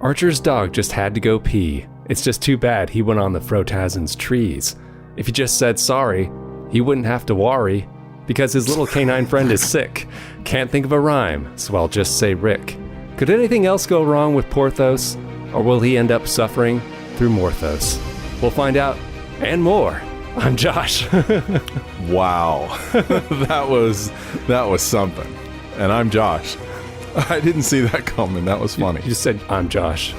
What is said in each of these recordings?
Archer's dog just had to go pee. It's just too bad he went on the Frotazan's trees. If he just said sorry, he wouldn't have to worry, because his little canine friend is sick. Can't think of a rhyme, so I'll just say Rick. Could anything else go wrong with Porthos, or will he end up suffering through Morthos? We'll find out, and more. I'm Josh. Wow. that was something. And I'm Josh. I didn't see that coming. That was funny. You just said, I'm Josh.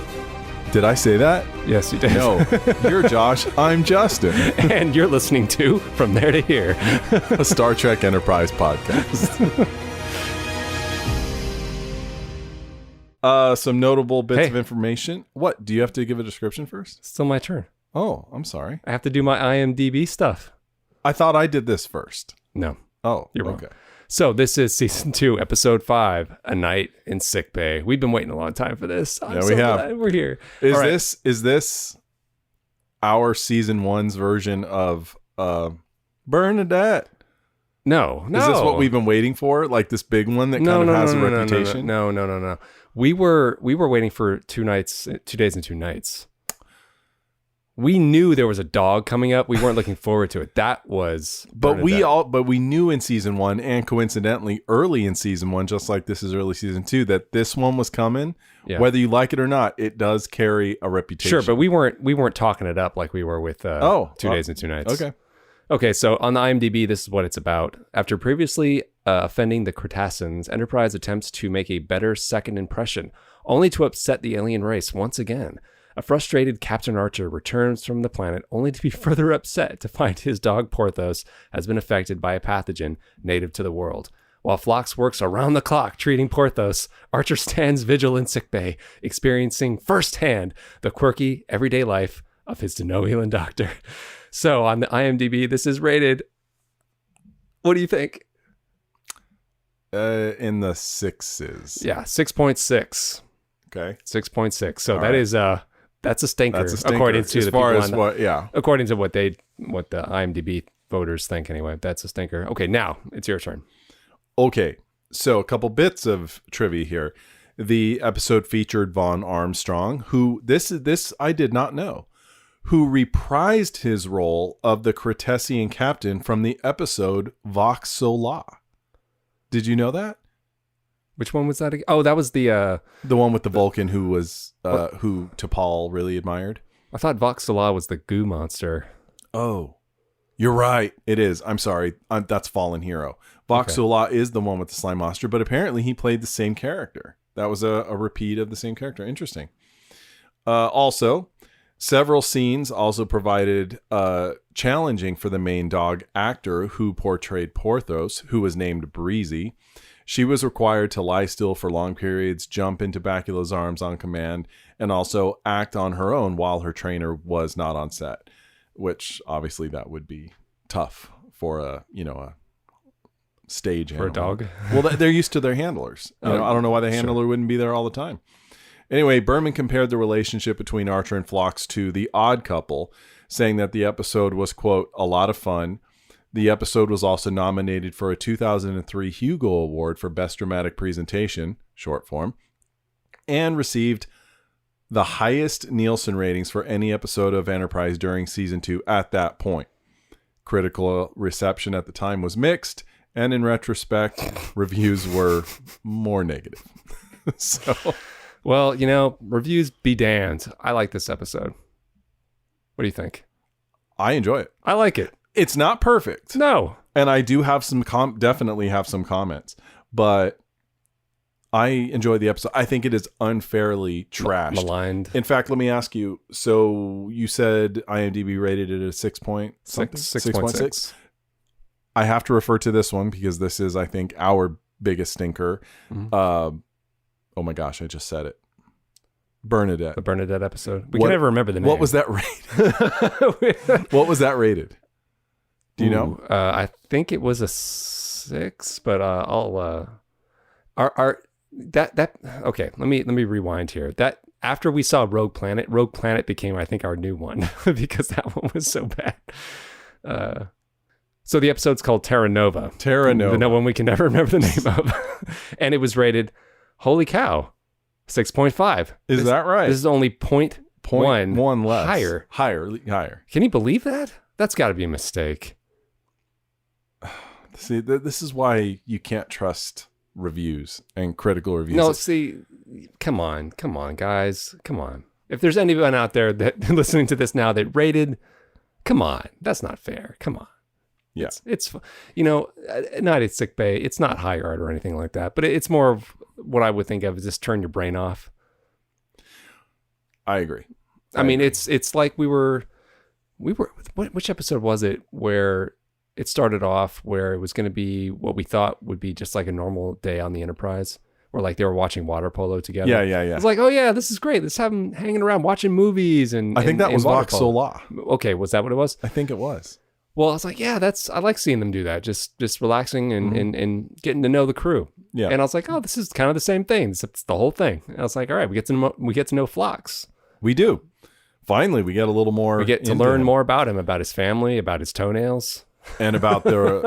Did I say that? Yes, you did. No. You're Josh. I'm Justin. And you're listening to From There to Here, a Star Trek Enterprise podcast. Some notable bits of information. What? Do you have to give a description first? Still my turn. Oh, I'm sorry. I have to do my IMDb stuff. I thought I did this first. No. Oh, you're wrong. Okay. So this is season 2, episode 5, A Night in Sickbay. We've been waiting a long time for this. We have. Glad we're here. Is this our season 1's version of Bernadette? No. Is this what we've been waiting for? Like this big one that has a reputation? No. We were waiting for 2 days and 2 nights. We knew there was a dog coming up. We weren't looking forward to it. That was Bernadette. But we knew in season 1, and coincidentally early in season 1, just like this is early season 2, that this one was coming. Yeah. Whether you like it or not, it does carry a reputation. Sure, but we weren't talking it up like we were with 2 days and 2 nights. Okay, so on the IMDb, this is what it's about. After previously offending the Cretaceans, Enterprise attempts to make a better second impression, only to upset the alien race once again. A frustrated Captain Archer returns from the planet only to be further upset to find his dog Porthos has been affected by a pathogen native to the world. While Phlox works around the clock treating Porthos, Archer stands vigil in sickbay, experiencing firsthand the quirky everyday life of his Denovian doctor. So on the IMDb, this is rated. What do you think? In the 6s. Yeah, 6.6. Okay. 6.6. So that is that's a stinker. According to as the far people as what, yeah. According to what the IMDb voters think anyway. That's a stinker. Okay, now it's your turn. Okay. So a couple bits of trivia here. The episode featured Vaughn Armstrong, who this I did not know, who reprised his role of the Cretacean captain from the episode Vox Sola. Did you know that? Which one was that again? Oh, that was the one with the Vulcan who was who T'Pol really admired. I thought Vox Sola was the goo monster. Oh, you're right. It is. I'm sorry. That's Fallen Hero. Vox Sola is the one with the slime monster, but apparently he played the same character. That was a repeat of the same character. Interesting. Also, several scenes also provided challenging for the main dog actor who portrayed Porthos, who was named Breezy. She was required to lie still for long periods, jump into Bacula's arms on command, and also act on her own while her trainer was not on set, which obviously that would be tough for a stage for animal. A dog. Well, they're used to their handlers. I don't know why the handler wouldn't be there all the time. Anyway, Berman compared the relationship between Archer and Phlox to The Odd Couple, saying that the episode was, quote, a lot of fun. The episode was also nominated for a 2003 Hugo Award for Best Dramatic Presentation, short form, and received the highest Nielsen ratings for any episode of Enterprise during season 2 at that point. Critical reception at the time was mixed, and in retrospect, reviews were more negative. Well, reviews be damned. I like this episode. What do you think? I enjoy it. I like it. It's not perfect. No. And I do have some definitely have some comments, but I enjoy the episode. I think it is unfairly trashed. Maligned. In fact, let me ask you. So you said IMDb rated it a 6.6. I have to refer to this one because this is, I think, our biggest stinker. Mm-hmm. Oh my gosh, I just said it. Bernadette. The Bernadette episode. We can never remember the name. What was that rated? What was that rated? Do you know? I think it was a 6, but okay, let me rewind here. That after we saw Rogue Planet became, I think, our new one because that one was so bad. So the episode's called Terra Nova. The one we can never remember the name of. And it was rated, holy cow, 6.5. Is that right? This is only 0.1 less. Higher. Can you believe that? That's got to be a mistake. See, this is why you can't trust reviews and critical reviews. No, see, come on, guys. Come on. If there's anyone out there that listening to this now that rated, come on. That's not fair. Come on. Yeah. It's not at Sickbay. It's not high art or anything like that, but it's more of what I would think of as just turn your brain off. I agree. I mean, it's like we were, which episode was it where it started off where it was going to be what we thought would be just like a normal day on the Enterprise, where like they were watching water polo together. Yeah. It's like, oh yeah, this is great. Let's have them hanging around watching movies and I think that was Vox Sola. Okay, was that what it was? I think it was. Well, I was like, yeah, I like seeing them do that. Just relaxing and getting to know the crew. Yeah. And I was like, oh, this is kind of the same thing. It's the whole thing. And I was like, all right, we get to know Phlox. We do. Finally, we get a little more. We get to learn more about him, about his family, about his toenails, and about their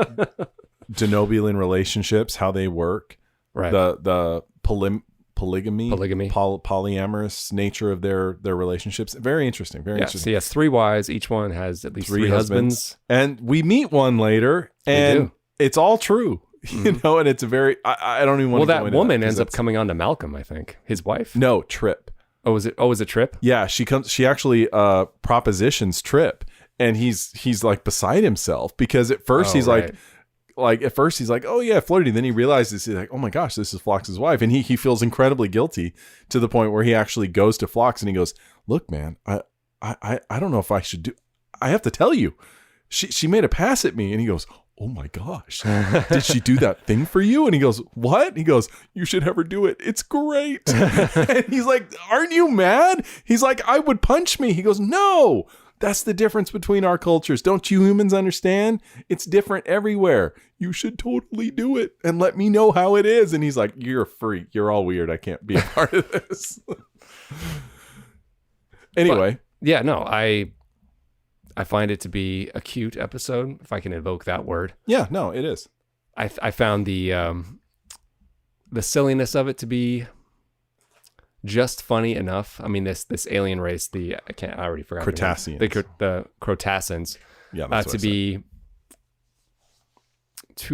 denobulan relationships, how they work. Right. The polygamy, polyamorous nature of their relationships. Very interesting. Very interesting. So he has 3 wives. Each one has at least 3 husbands. And we meet one later, and it's all true. You know, and it's a very. I don't even want to. Well, that woman ends up coming on to Malcolm. I think his wife. No, Trip. Oh, is it Trip? Yeah, she comes. She actually propositions Trip, and he's like beside himself because at first he's like at first he's like, oh yeah, flirty. Then he realizes he's like, oh my gosh, this is Phlox's wife, and he feels incredibly guilty to the point where he actually goes to Phlox and he goes, look, man, I don't know if I should do. I have to tell you, she made a pass at me, and he goes, oh my gosh, did she do that thing for you? And he goes, what? And he goes, you should have her do it. It's great. And he's like, aren't you mad? He's like, I would punch me. He goes, no, that's the difference between our cultures. Don't you humans understand? It's different everywhere. You should totally do it and let me know how it is. And he's like, you're a freak. You're all weird. I can't be a part of this. Anyway. But, yeah, no, I find it to be a cute episode, if I can evoke that word. Yeah, no, it is. I found the silliness of it to be just funny enough. I mean, this alien race, I already forgot. Cretaceans. The Crotassans. Yeah, that's to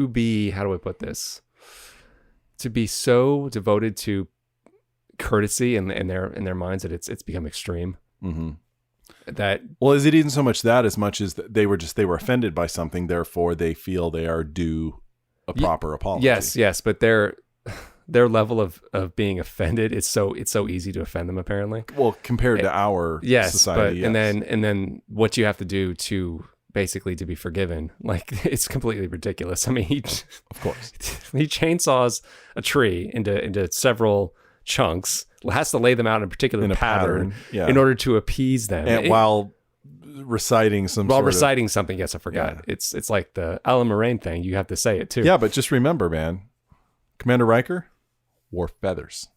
be, how do I put this? To be so devoted to courtesy in their minds that it's become extreme. Mm-hmm. Well, is it even so much that as much as they were offended by something, therefore they feel they are due a proper apology? Yes, but their level of being offended, it's so easy to offend them apparently. Well, compared to our society, yes. and then what you have to do to basically to be forgiven, like it's completely ridiculous. I mean, of course, he chainsaws a tree into several chunks, has to lay them out in a particular pattern in order to appease them, and while reciting something. Yes, I forgot. Yeah. It's like the Alan Moraine thing. You have to say it too. Yeah, but just remember, man, Commander Riker wore feathers.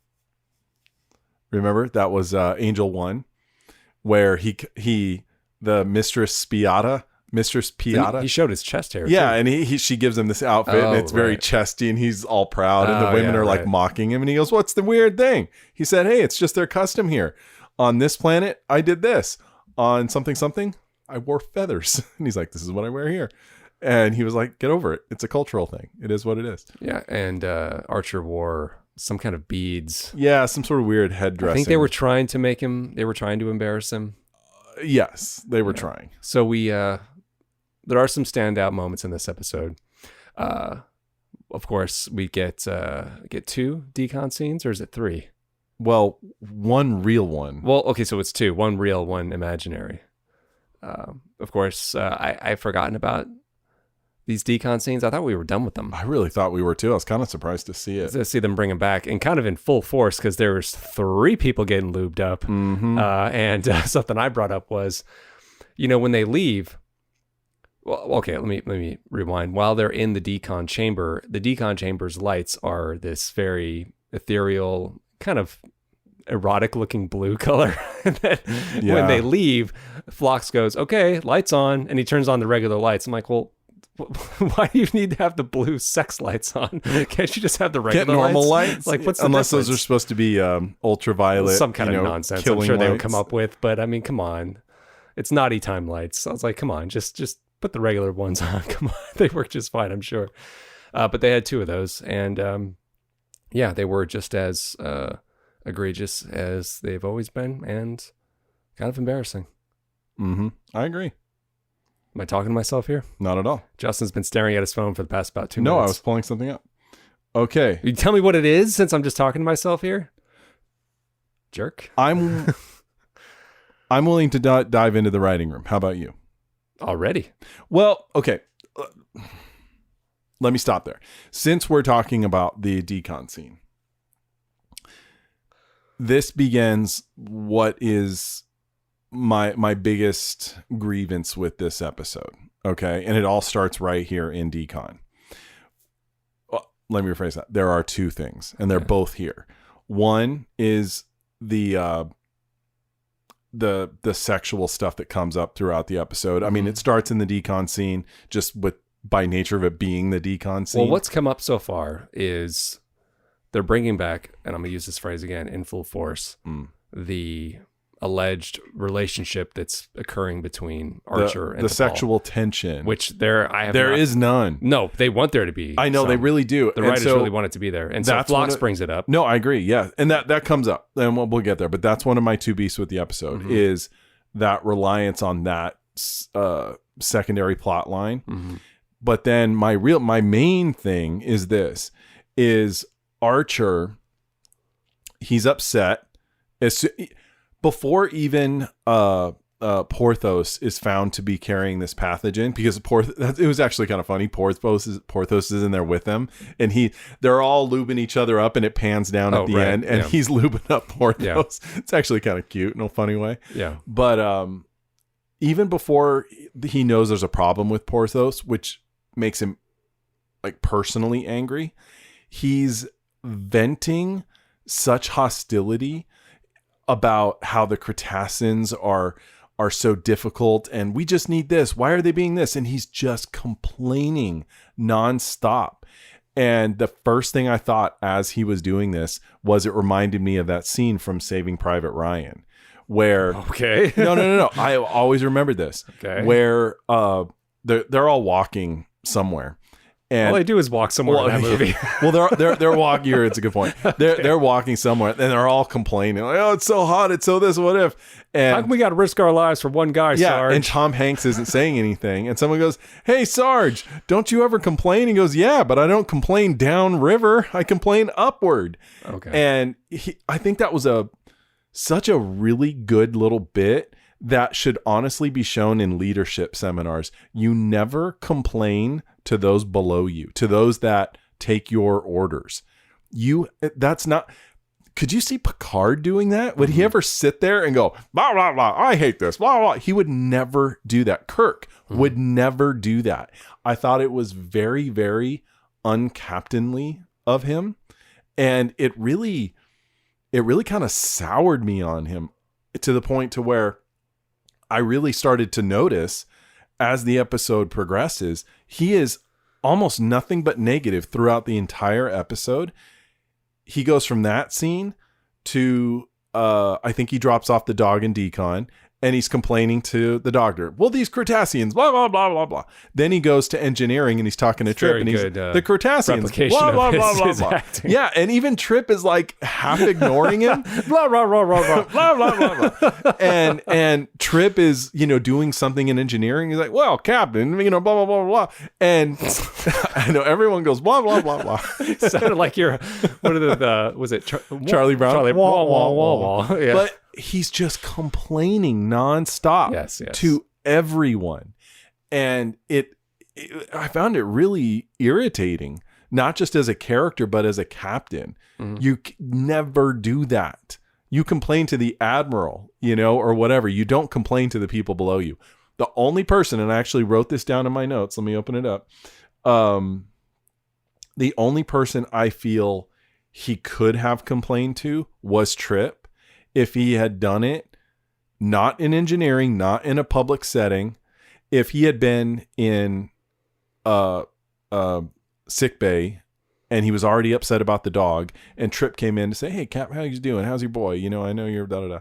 Remember that was Angel 1, where the Mistress Piata. He showed his chest hair. Yeah, too. and she gives him this outfit, and it's very chesty, and he's all proud, and the women are like mocking him, and he goes, "What's the weird thing?" He said, "Hey, it's just their custom here. On this planet, I did this. On something, I wore feathers." And he's like, "This is what I wear here." And he was like, "Get over it. It's a cultural thing. It is what it is." Yeah, and Archer wore some kind of beads. Yeah, some sort of weird head dressing. I think they were trying to embarrass him. Yes, they were trying. So there are some standout moments in this episode. Of course, we get 2 decon scenes, or is it 3? Well, one real one. Well, okay, so it's 2. One real, one imaginary. Of course, I've forgotten about these decon scenes. I thought we were done with them. I really thought we were too. I was kind of surprised to see it. To see them bring them back, and kind of in full force, because there was 3 people getting lubed up. Mm-hmm. And something I brought up was, when they leave. Well, okay, let me rewind. While they're in the decon chamber's lights are this very ethereal, kind of erotic-looking blue color. When they leave, Phlox goes, "Okay, lights on," and he turns on the regular lights. I'm like, well, Why do you need to have the blue sex lights on? Can't you just have the regular normal lights? Like, what's the unless difference? those are supposed to be ultraviolet, some kind of nonsense. I'm sure they would come lights. up with, but I mean, come on, it's naughty time lights. I was like, come on, just put the regular ones on. Come on, they work just fine, I'm sure. But they had 2 of those, and yeah, they were just as egregious as they've always been, and kind of embarrassing. Mm-hmm. I agree. Am I talking to myself here? Not at all. Justin's been staring at his phone for the past about 2 minutes. No, I was pulling something up. Okay. You tell me what it is, since I'm just talking to myself here. Jerk. I'm willing to dive into the writing room. How about you? Already? Well, okay. Let me stop there. Since we're talking about the decon scene, this begins what is my biggest grievance with this episode. Okay. And it all starts right here in decon. Well, let me rephrase that. There are 2 things, and they're both here. One is the sexual stuff that comes up throughout the episode. I mean, it starts in the decon scene just with by nature of it being the decon scene. Well, what's come up so far is they're bringing back, and I'm going to use this phrase again, in full force, the alleged relationship that's occurring between Archer and the sexual tension, which there is none. No, they want there to be. I know they really do. The writers really want it to be there, and so Phlox brings it up. No, I agree. Yeah, and that comes up, and we'll get there. But that's one of my 2 beasts with the episode is that reliance on that secondary plot line. Mm-hmm. But then my main thing is this: is Archer. He's upset before even Porthos is found to be carrying this pathogen, because it was actually kind of funny. Porthos is in there with them, and they're all lubing each other up, and it pans down at the end, and he's lubing up Porthos. Yeah. It's actually kind of cute in a funny way. Yeah. But even before he knows there's a problem with Porthos, which makes him like personally angry, he's venting such hostility about how the Cretaceans are so difficult, and we just need this. Why are they being this? And he's just complaining nonstop. And the first thing I thought as he was doing this was it reminded me of that scene from Saving Private Ryan, where no, I always remembered this. Okay, where they're all walking somewhere. And all they do is walk somewhere in that movie. Well, they're walking. It's a good point. They're walking somewhere, and they're all complaining, like, "Oh, it's so hot. It's so this. What if?" And how come we got to risk our lives for one guy? Yeah, Sarge? And Tom Hanks isn't saying anything, and someone goes, "Hey, Sarge, don't you ever complain?" He goes, "Yeah, but I don't complain downriver. I complain upward." Okay, and I think that was such a really good little bit that should honestly be shown in leadership seminars. You never complain to those below you, to those that take your orders. That's not. Could you see Picard doing that? Would he ever sit there and go, blah, blah, blah, I hate this, blah, blah? He would never do that. Kirk would never do that. I thought it was very, very uncaptainly of him. And it really kind of soured me on him to the point to where I really started to notice as the episode progresses, he is almost nothing but negative throughout the entire episode. He goes from that scene to, I think he drops off the dog in decon, and he's complaining to the doctor. Well, these Cretaceans, blah, blah, blah, blah, blah. Then he goes to engineering, and he's talking to Trip, and he's the Cretaceans, blah, blah, blah, blah, blah. Yeah, and even Trip is like half ignoring him. Blah, blah, blah, blah, blah, blah, blah, blah, blah. And Trip is, doing something in engineering. He's like, well, Captain, blah, blah, blah, blah. And I know everyone goes, blah, blah, blah, blah. It sounded like you're, what are was it Charlie Brown? Charlie, wah, wah, wah, wah. Yeah. But he's just complaining nonstop to everyone. And I found it really irritating, not just as a character, but as a captain. Mm-hmm. You never do that. You complain to the admiral, or whatever. You don't complain to the people below you. The only person, and I actually wrote this down in my notes. Let me open it up. The only person I feel he could have complained to was Trip. If he had done it, not in engineering, not in a public setting, if he had been in Sickbay, and he was already upset about the dog, and Trip came in to say, hey, Cap, how you doing? How's your boy? You know, I know you're da-da-da.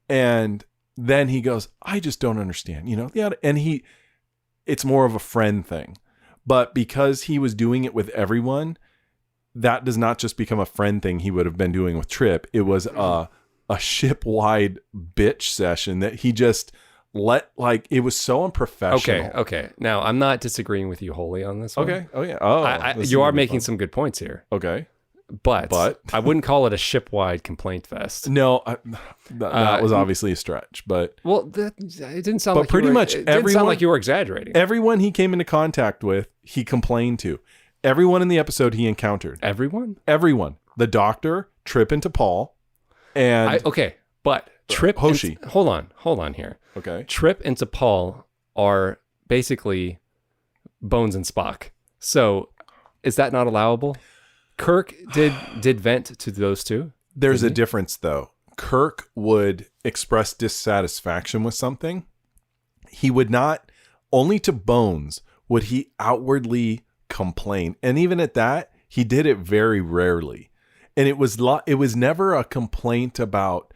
And then he goes, I just don't understand, you know? Yeah, and it's more of a friend thing. But because he was doing it with everyone, that does not just become a friend thing he would have been doing with Trip. It was a ship-wide bitch session that he just it was so unprofessional. Okay. Now, I'm not disagreeing with you wholly on this one. Okay. Oh, yeah. Oh, you are making some good points here. Okay. But I wouldn't call it a ship-wide complaint fest. No, that was obviously a stretch. But it didn't sound like pretty much it didn't sound like you were exaggerating. Everyone he came into contact with, he complained to. Everyone in the episode he encountered. Everyone. The doctor, Trip into Paul, and but Trip. Hoshi. Hold on here. Okay. Trip and Paul are basically Bones and Spock. So is that not allowable? Kirk did vent to those two. There's a difference though. Kirk would express dissatisfaction with something. He would not, only to Bones would he outwardly complain. And even at that, he did it very rarely. And it was never a complaint about,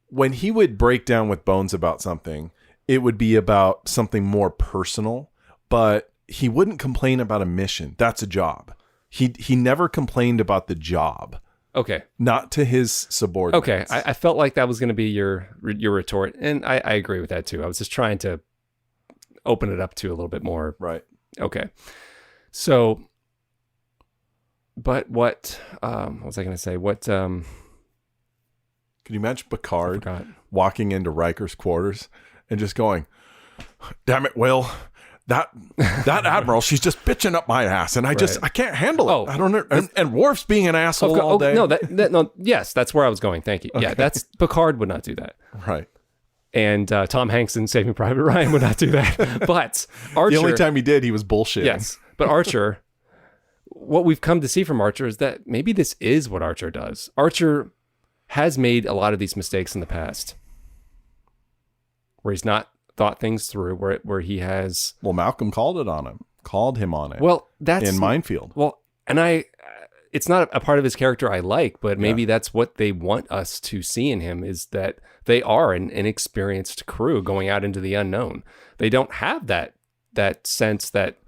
when he would break down with Bones about something, it would be about something more personal, but he wouldn't complain about a mission. That's a job. He never complained about the job. Okay. Not to his subordinates. Okay. I felt like that was going to be your retort. And I agree with that too. I was just trying to open it up to a little bit more. Right. Okay. So, but what was I going to say? Can you imagine Picard walking into Riker's quarters and just going, damn it, Will, that admiral, she's just bitching up my ass, and I can't handle it. Oh, I don't know. And Worf's being an asshole all day. No, yes, that's where I was going. Thank you. Okay. Yeah, Picard would not do that. Right. And Tom Hanks in Saving Private Ryan would not do that. But Archer, the only time he did, he was bullshitting. Yes, but Archer, what we've come to see from Archer is that maybe this is what Archer does. Archer has made a lot of these mistakes in the past, where he's not thought things through, where he has. Well, Malcolm called him on it. Well, that's in Minefield. Well, and it's not a part of his character I like, but maybe that's what they want us to see in him, is that they are an inexperienced crew going out into the unknown. They don't have that sense, that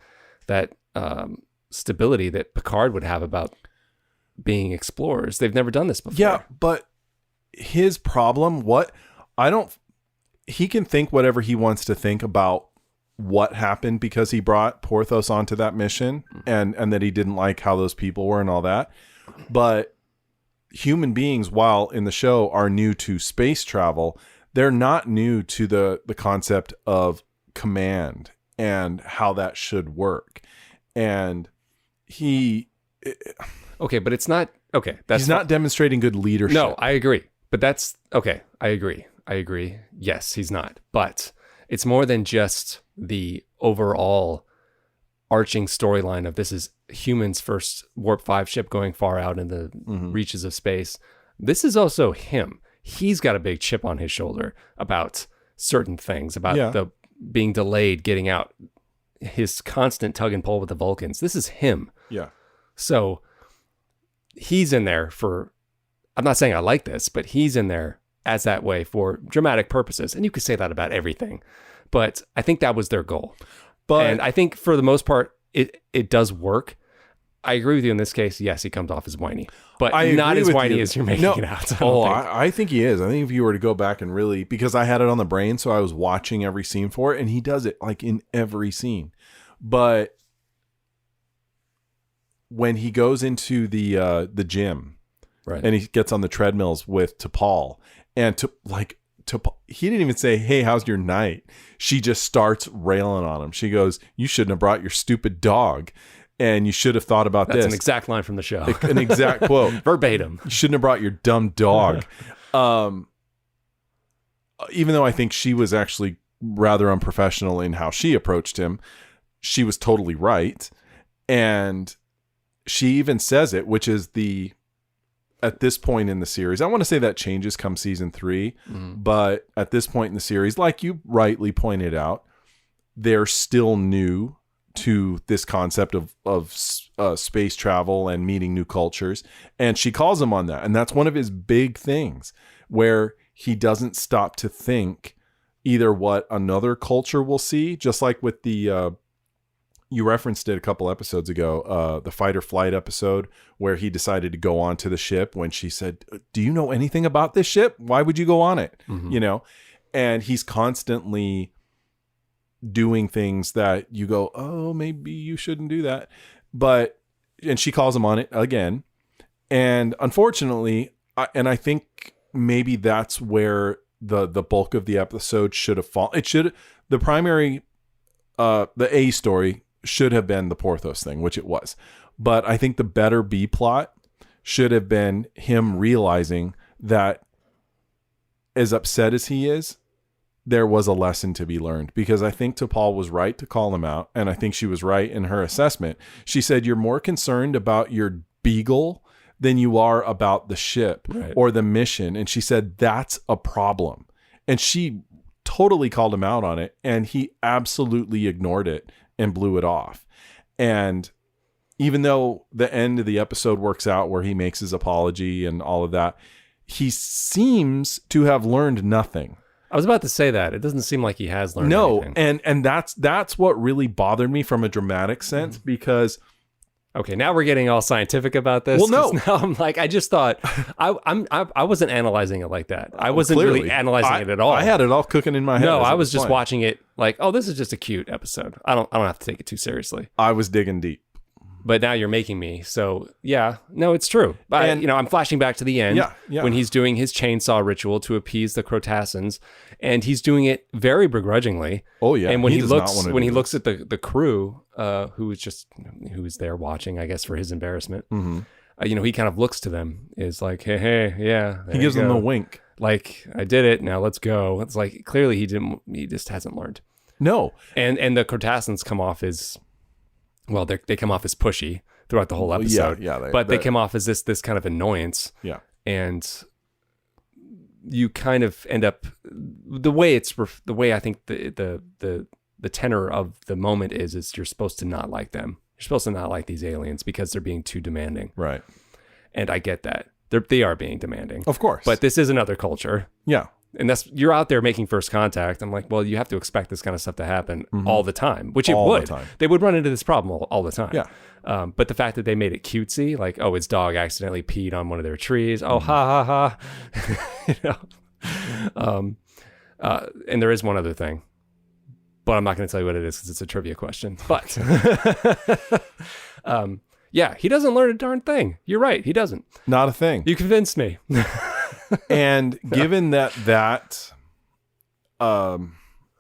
stability that Picard would have about being explorers. They've never done this before. Yeah, but his problem, he can think whatever he wants to think about what happened because he brought Porthos onto that mission, and that he didn't like how those people were and all that. But human beings, while in the show, are new to space travel, they're not new to the concept of command and how that should work. And okay, but it's not okay. He's not demonstrating good leadership. No, I agree. But that's okay. I agree. Yes, he's not. But it's more than just the overall arching storyline of this is humans' first Warp 5 ship going far out in the reaches of space. This is also him. He's got a big chip on his shoulder about certain things, about the being delayed getting out, his constant tug and pull with the Vulcans. This is him. Yeah. So he's in there for, I'm not saying I like this, but he's in there as that way for dramatic purposes. And you could say that about everything, but I think that was their goal. And I think for the most part, it does work. I agree with you in this case. Yes, he comes off as whiny, but not as whiny as you're making it out. I think he is. I think if you were to go back and really, because I had it on the brain, so I was watching every scene for it, and he does it like in every scene. But when he goes into the gym, right, and he gets on the treadmills with T'Pol, and he didn't even say, "Hey, how's your night?" She just starts railing on him. She goes, "You shouldn't have brought your stupid dog, and you should have thought about this." That's an exact line from the show. An exact quote. Verbatim. You shouldn't have brought your dumb dog. Even though I think she was actually rather unprofessional in how she approached him, she was totally right. And she even says it, which is at this point in the series, I want to say that changes come season 3, but at this point in the series, like you rightly pointed out, they're still new to this concept of space travel and meeting new cultures. And she calls him on that. And that's one of his big things, where he doesn't stop to think either what another culture will see, just like with the, you referenced it a couple episodes ago, the fight or flight episode where he decided to go onto the ship when she said, do you know anything about this ship? Why would you go on it? Mm-hmm. You know, and he's constantly doing things that you go, oh, maybe you shouldn't do that. And she calls him on it again. And unfortunately, I think maybe that's where the bulk of the episode should have fallen. The primary, the A story should have been the Porthos thing, which it was. But I think the better B plot should have been him realizing that as upset as he is, there was a lesson to be learned, because I think T'Pol was right to call him out. And I think she was right in her assessment. She said, you're more concerned about your beagle than you are about the ship or the mission. And she said, that's a problem. And she totally called him out on it. And he absolutely ignored it and blew it off. And even though the end of the episode works out where he makes his apology and all of that, he seems to have learned nothing. I was about to say that. It doesn't seem like he has learned anything. And that's what really bothered me from a dramatic sense, because... Okay, now we're getting all scientific about this. Well, no. Now I'm like, I just thought, I wasn't analyzing it like that. I wasn't really analyzing it at all. I had it all cooking in my head. No, I was just watching it like, oh, this is just a cute episode. I don't have to take it too seriously. I was digging deep. But now you're making me. So yeah, no, it's true. But I'm flashing back to the end when he's doing his chainsaw ritual to appease the Crotassans, and he's doing it very begrudgingly. Oh yeah. And when he looks at the crew, who is there watching, I guess, for his embarrassment. Mm-hmm. He kind of looks to them, is like, hey, yeah. He gives them a wink. Like, I did it. Now let's go. It's like, clearly he just hasn't learned. No. And the Crotassans come off as, well, they come off as pushy throughout the whole episode. They come off as this kind of annoyance. Yeah. And you kind of end up, the way I think the tenor of the moment is you're supposed to not like them. You're supposed to not like these aliens because they're being too demanding. Right. And I get that. They are being demanding. Of course. But this is another culture. Yeah. And you're out there making first contact. I'm like, well, you have to expect this kind of stuff to happen all the time, which it would. They would run into this problem all the time. Yeah. But the fact that they made it cutesy, like, oh, his dog accidentally peed on one of their trees. Oh, ha, ha, ha. And there is one other thing, but I'm not going to tell you what it is because it's a trivia question. But yeah, he doesn't learn a darn thing. You're right. He doesn't. Not a thing. You convinced me. And given that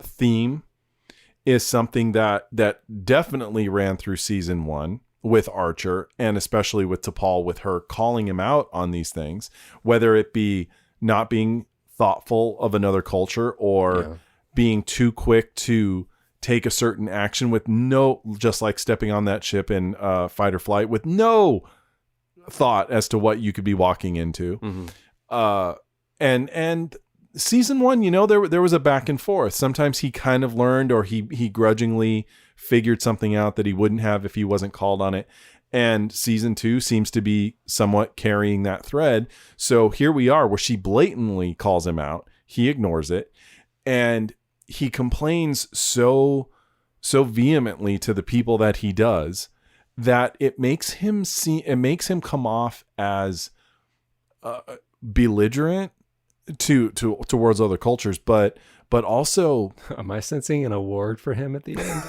theme is something that definitely ran through season 1 with Archer, and especially with T'Pol, with her calling him out on these things, whether it be not being thoughtful of another culture or being too quick to take a certain action with just like stepping on that ship in fight or flight with no thought as to what you could be walking into. Mm-hmm. And season 1, there was a back and forth. Sometimes he kind of learned, or he grudgingly figured something out that he wouldn't have if he wasn't called on it. And season 2 seems to be somewhat carrying that thread. So here we are, where she blatantly calls him out. He ignores it, and he complains so vehemently to the people that he does that it makes him come off as belligerent towards other cultures, but also, am I sensing an award for him at the end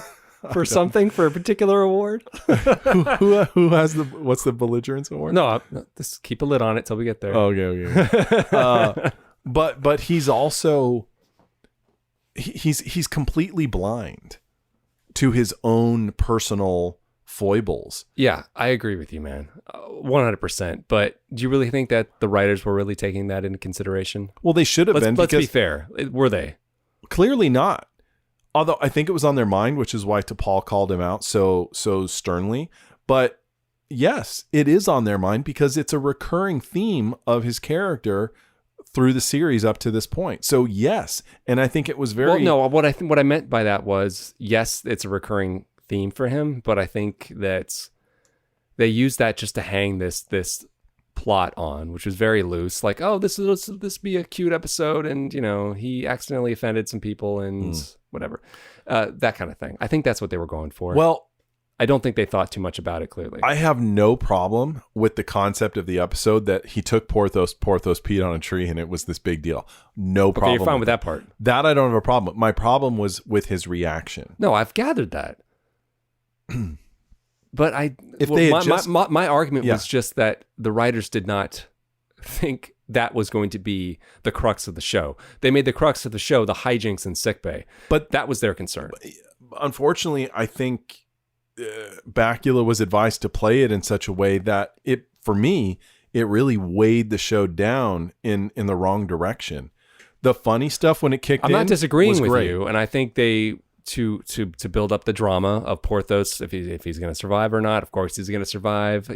for something, for a particular award? who has what's the belligerence award? No, just keep a lid on it till we get there. Okay. But he's also he's completely blind to his own personal foibles. Yeah, I agree with you, man. 100%. But do you really think that the writers were really taking that into consideration? Well, they should have been. Let's be fair. Were they? Clearly not. Although I think it was on their mind, which is why T'Pol called him out so sternly. But yes, it is on their mind because it's a recurring theme of his character through the series up to this point. So yes, and I think it was very... Well, no, what I meant by that was, yes, it's a recurring theme for him, but I think that they used that just to hang this plot on, which was very loose. Like, oh, this be a cute episode, and he accidentally offended some people and whatever, that kind of thing. I think that's what they were going for. Well, I don't think they thought too much about it, clearly. I have no problem with the concept of the episode that he took Porthos peed on a tree, and it was this big deal. No problem. Okay, you're fine with that part. That I don't have a problem with. My problem was with his reaction. No, I've gathered that. But my argument was just that the writers did not think that was going to be the crux of the show. They made the crux of the show the hijinks in Sickbay. But that was their concern. Unfortunately, I think Bakula was advised to play it in such a way that it really weighed the show down in the wrong direction. The funny stuff when it kicked in, I'm not disagreeing with great. you, and I think they to build up the drama of Porthos, if he's going to survive or not. Of course, he's going to survive.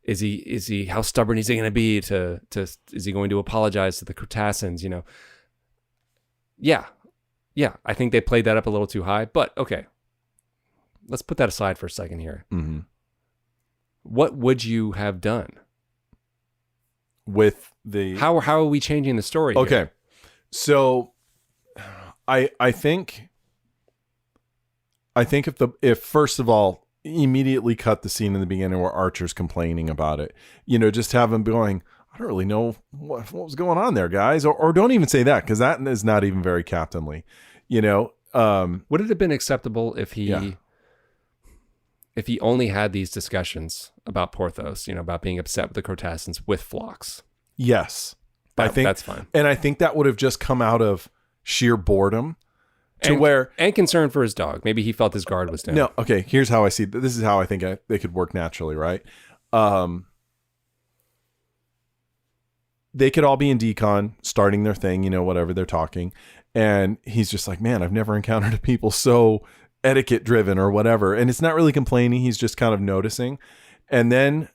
Is he how stubborn is he going to be to is he going to apologize to the Cretaceans? Yeah, I think they played that up a little too high, but okay. Let's put that aside for a second here. Mm-hmm. What would you have done with the? How are we changing the story? Okay, here? So I think if first of all, immediately cut the scene in the beginning where Archer's complaining about it. Just have him going, I don't really know what was going on there, guys, or don't even say that, because that is not even very captainly. Would it have been acceptable if he? Yeah. If he only had these discussions about Porthos, about being upset with the Cretaceans with Phlox? Yes. I think that's fine. And I think that would have just come out of sheer boredom and concern for his dog. Maybe he felt his guard was down. No, okay, here's how I see this is how I think they could work naturally, right? They could all be in decon, starting their thing, whatever they're talking. And he's just like, man, I've never encountered a people so etiquette driven or whatever. And it's not really complaining. He's just kind of noticing. And then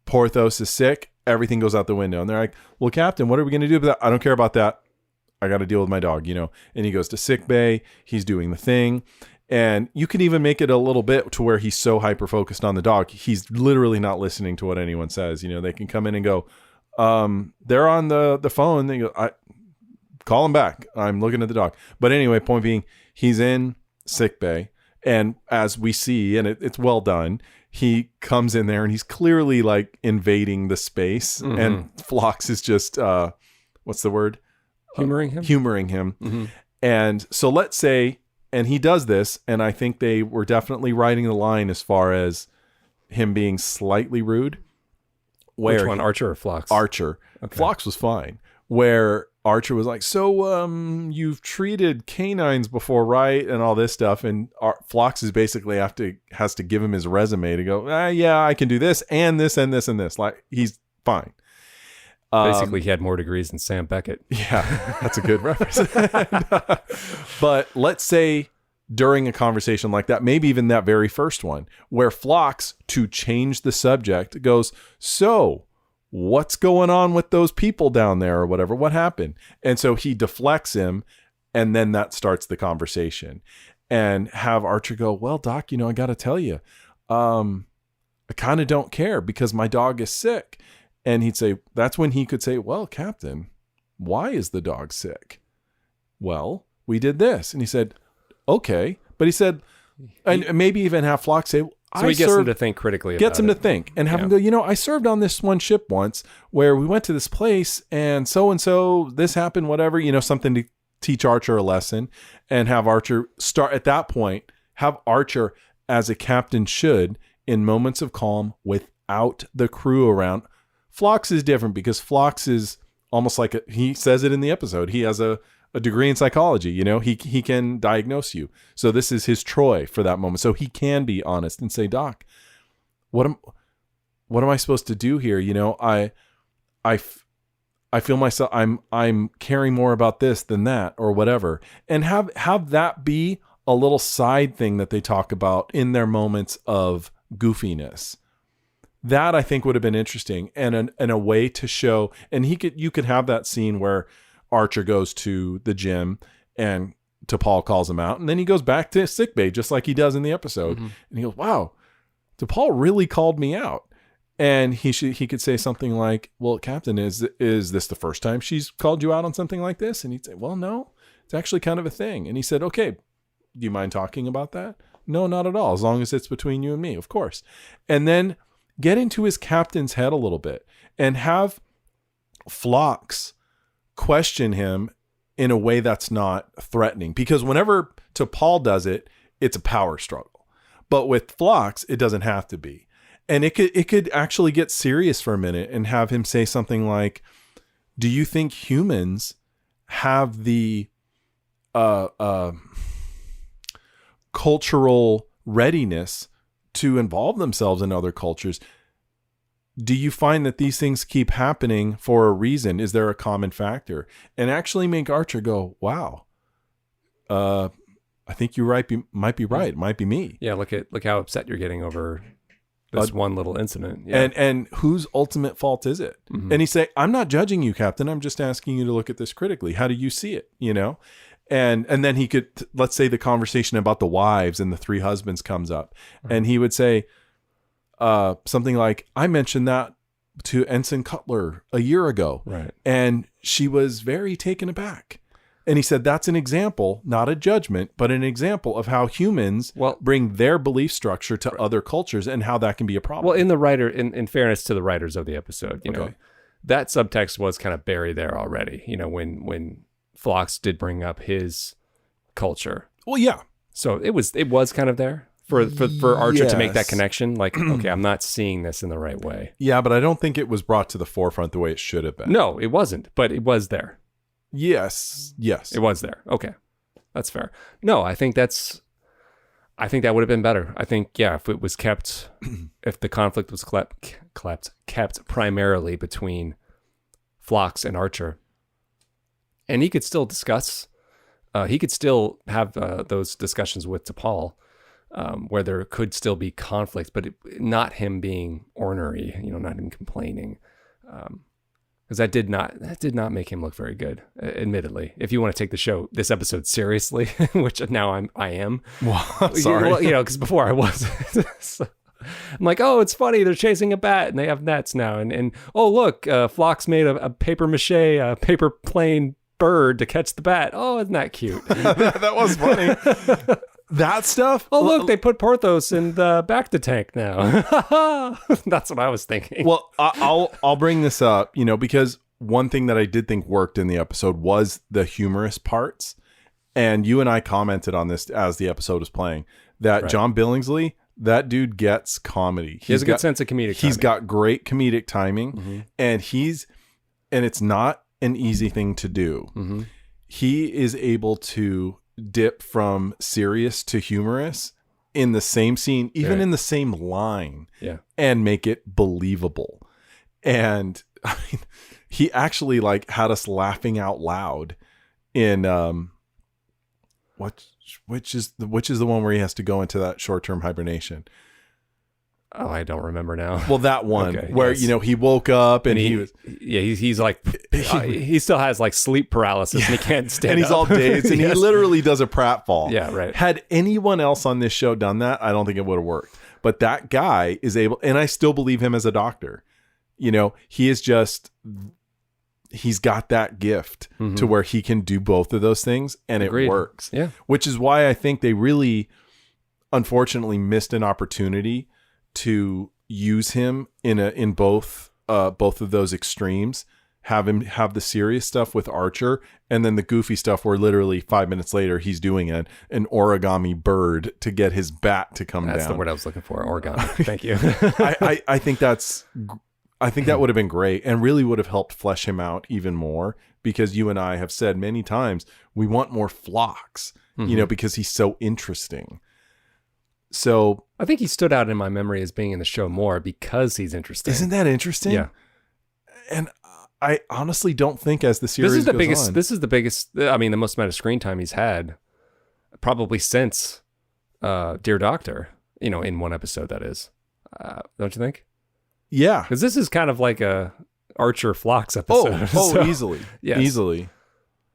Porthos is sick. Everything goes out the window. And they're like, well, Captain, what are we going to do about that? I don't care about that. I got to deal with my dog, And he goes to Sickbay. He's doing the thing. And you can even make it a little bit to where he's so hyper-focused on the dog. He's literally not listening to what anyone says. They can come in and go, they're on the phone. They go, call him back. I'm looking at the dog. But anyway, point being, he's in Sickbay, and as we see, and it's well done, he comes in there and he's clearly like invading the space, and Phlox is just what's the word? Humoring him. Mm-hmm. And so let's say, and he does this, and I think they were definitely riding the line as far as him being slightly rude. Which one, Archer or Phlox? Archer. Okay. Phlox was fine. Where Archer was like, so you've treated canines before, right? And all this stuff. And Phlox is basically has to give him his resume to go, yeah, I can do this and this and this and this. Like, he's fine. Basically, he had more degrees than Sam Beckett. Yeah, that's a good reference. But let's say during a conversation like that, maybe even that very first one, where Phlox, to change the subject, goes, so what's going on with those people down there or whatever? What happened? And so he deflects him, and then that starts the conversation. And have Archer go, well, Doc, I got to tell you, I kind of don't care because my dog is sick. And he'd say, that's when he could say, well, Captain, why is the dog sick? Well, we did this. And he said, okay. But he said, and maybe even have Phlox say, so he gets him to think critically about it. Gets him to think and have him go, I served on this one ship once where we went to this place and so, this happened, whatever, something to teach Archer a lesson, and have Archer start at that point, have Archer, as a captain should, in moments of calm without the crew around. Phlox is different because Phlox is almost like he says it in the episode. He has a degree in psychology, he can diagnose you. So this is his Troy for that moment. So he can be honest and say, Doc, what am I supposed to do here? I feel myself, I'm caring more about this than that or whatever. And have that be a little side thing that they talk about in their moments of goofiness. That I think would have been interesting and a way to show, and you could have that scene where Archer goes to the gym and T'Pol calls him out, and then he goes back to sickbay just like he does in the episode. And he goes, wow, T'Pol really called me out. And he could say something like, well, Captain, is this the first time she's called you out on something like this? And he'd say, well, no, it's actually kind of a thing. And he said, okay, do you mind talking about that? No, not at all. As long as it's between you and me, of course. And then get into his captain's head a little bit and have Phlox question him in a way that's not threatening. Because whenever T'Pol does it, it's a power struggle. But with Phlox, it doesn't have to be. And it could actually get serious for a minute and have him say something like, do you think humans have the cultural readiness to involve themselves in other cultures? Do you find that these things keep happening for a reason? Is there a common factor? And actually make Archer go, wow, I think you might be right. It might be me. Yeah, look how upset you're getting over this one little incident. Yeah. And whose ultimate fault is it? And he say, I'm not judging you, Captain. I'm just asking you to look at this critically. How do you see it? You know? And then he could, let's say the conversation about the wives and the 3 husbands comes up, and he would say something like, I mentioned that to Ensign Cutler a year ago. Right. And she was very taken aback. And he said, that's an example, not a judgment, but an example of how humans bring their belief structure to other cultures and how that can be a problem. Well, in fairness to the writers of the episode, you know, that subtext was kind of buried there already, you know, when Phlox did bring up his culture. Well, yeah. So it was kind of there for Archer to make that connection. Like, okay, I'm not seeing this in the right way. Yeah, but I don't think it was brought to the forefront the way it should have been. No, it wasn't, but it was there. Yes. It was there. Okay. That's fair. No, I think that would have been better. I think, yeah, if it was kept, if the conflict was kept primarily between Phlox and Archer, and he could still discuss, he could still have those discussions with T'Pol, where there could still be conflict, but not him being ornery, you know, not him complaining. Because that did not make him look very good, admittedly. If you want to take this episode seriously, which now I am. Well, sorry. Well, you know, because before I wasn't. So I'm like, oh, it's funny. They're chasing a bat and they have nets now. And oh, look, Phlox made a paper mache, paper plane bird to catch the bat. Oh, isn't that cute? That was funny. That stuff. Oh, look, they put Porthos in the Bacta tank now. That's what I was thinking. Well, I'll bring this up, you know, because one thing that I did think worked in the episode was the humorous parts. And you and I commented on this as the episode was playing, that John Billingsley, that dude gets comedy. He has a good sense of comedic timing. He's got great comedic timing, and it's not an easy thing to do. He is able to dip from serious to humorous in the same scene, even in the same line, and make it believable. And I mean, he actually like had us laughing out loud in which is the one where he has to go into that short-term hibernation. Oh, I don't remember now. Well, that one where, you know, he woke up and he was... Yeah, he's like... he still has like sleep paralysis and he can't stand up. And he's all dazed and he literally does a pratfall. Yeah, right. Had anyone else on this show done that, I don't think it would have worked. But that guy is able... And I still believe him as a doctor. You know, he is just... He's got that gift to where he can do both of those things and it works. Yeah. Which is why I think they really, unfortunately, missed an opportunity to use him in both of those extremes. Have him have the serious stuff with Archer, and then the goofy stuff where literally 5 minutes later he's doing an origami bird to get his bat to come down. That's the word I was looking for, origami. Thank you. I think that would have been great and really would have helped flesh him out even more, because you and I have said many times we want more Phlox, you know, because he's so interesting. So I think he stood out in my memory as being in the show more because he's interesting. Isn't that interesting? Yeah. And I honestly don't think as the series goes on. This is the biggest, I mean, the most amount of screen time he's had probably since Dear Doctor, you know, in one episode, that is. Don't you think? Yeah. Because this is kind of like a Archer Phlox episode. So, easily. Yes. Easily.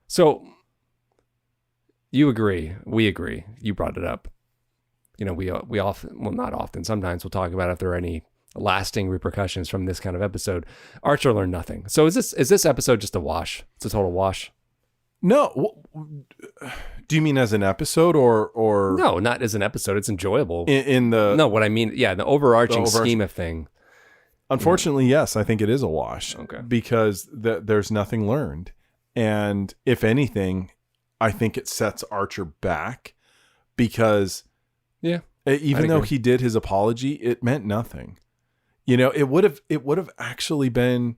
So You agree. We agree. You brought it up. You know, we often, well, not often, sometimes we'll talk about if there are any lasting repercussions from this kind of episode. Archer learned nothing. So is this episode just a wash? It's a total wash? No. Do you mean as an episode or No, not as an episode. It's enjoyable. No, what I mean, yeah, the overarching scheme of thing. Unfortunately, yes, I think it is a wash. Okay. Because there's nothing learned. And if anything, I think it sets Archer back because even though he did his apology, it meant nothing. You know, it would have actually been.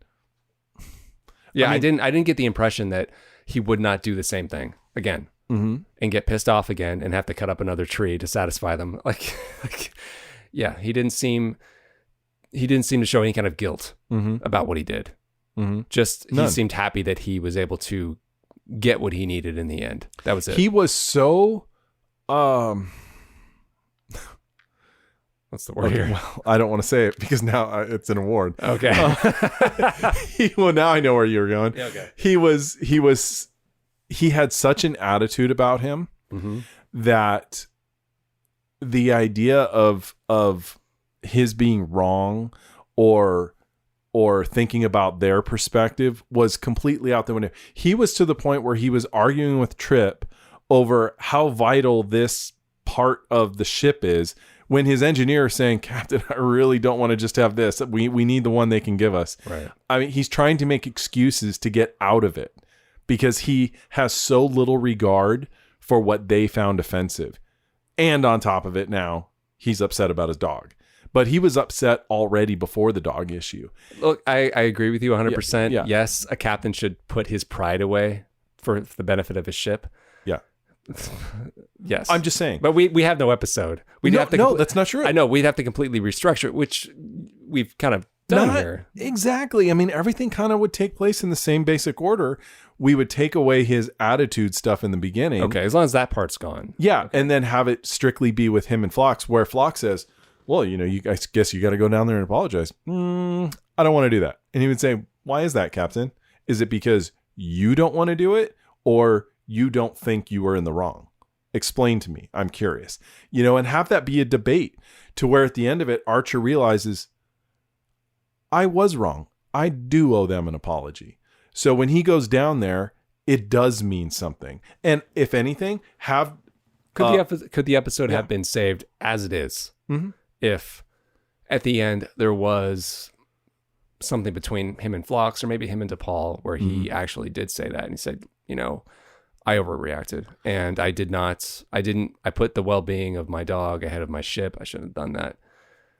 Yeah, I didn't get the impression that he would not do the same thing again and get pissed off again and have to cut up another tree to satisfy them. Yeah, he didn't seem to show any kind of guilt about what he did. Just he seemed happy that he was able to get what he needed in the end. That was it. He was so what's the word here? Well, I don't want to say it because now it's an award. Okay. Well, now I know where you're going. Yeah, okay. He had such an attitude about him that the idea of his being wrong or thinking about their perspective was completely out the window. He was to the point where he was arguing with Trip over how vital this part of the ship is, when his engineer is saying, Captain, I really don't want to just have this. We need the one they can give us. Right. I mean, he's trying to make excuses to get out of it because he has so little regard for what they found offensive. And on top of it now, he's upset about his dog. But he was upset already before the dog issue. Look, I agree with you 100%. Yeah. Yes, a captain should put his pride away for the benefit of his ship. Yeah. Yes. I'm just saying. But we have no episode. No, that's not true. I know. We'd have to completely restructure it, which we've kind of done here. Exactly. I mean, everything kind of would take place in the same basic order. We would take away his attitude stuff in the beginning. Okay, as long as that part's gone. Yeah, okay. And then have it strictly be with him and Phlox, where Phlox says, well, you know, I guess you got to go down there and apologize. I don't want to do that. And he would say, why is that, Captain? Is it because you don't want to do it, or you don't think you were in the wrong? Explain to me. I'm curious. You know, and have that be a debate to where at the end of it, Archer realizes, I was wrong. I do owe them an apology. So when he goes down there, it does mean something. And if anything, could the episode have been saved as it is? If at the end there was something between him and Phlox, or maybe him and DePaul, where he actually did say that, and he said, you know, I overreacted and I put the well-being of my dog ahead of my ship. I shouldn't have done that.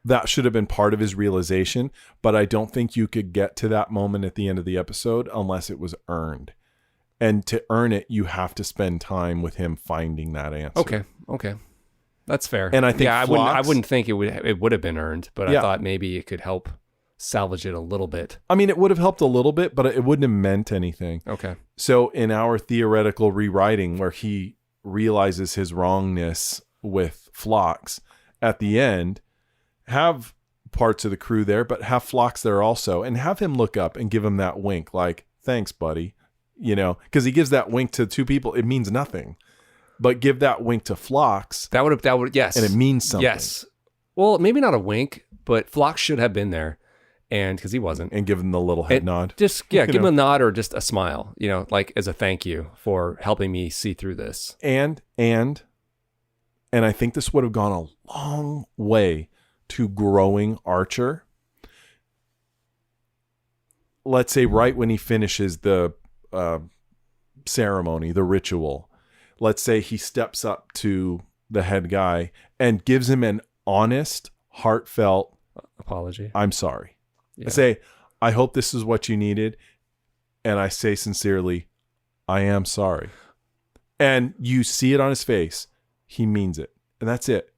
That should have been part of his realization, but I don't think you could get to that moment at the end of the episode unless it was earned. And to earn it, you have to spend time with him finding that answer. Okay. That's fair. And I think I wouldn't think it would have been earned, but I thought maybe it could help salvage it a little bit. I mean, it would have helped a little bit, but it wouldn't have meant anything. Okay. So in our theoretical rewriting where he realizes his wrongness with Phlox at the end, have parts of the crew there, but have Phlox there also, and have him look up and give him that wink, like, thanks, buddy. You know, because he gives that wink to two people. It means nothing. But give that wink to Phlox. That would, yes. And it means something. Yes. Well, maybe not a wink, but Phlox should have been there. And because he wasn't. And give him the little head nod. Just, give him a nod or just a smile, you know, like as a thank you for helping me see through this. And I think this would have gone a long way to growing Archer. Let's say right when he finishes the ceremony, the ritual, let's say he steps up to the head guy and gives him an honest, heartfelt apology. I'm sorry. Yeah. I say, I hope this is what you needed. And I say sincerely, I am sorry. And you see it on his face. He means it. And that's it.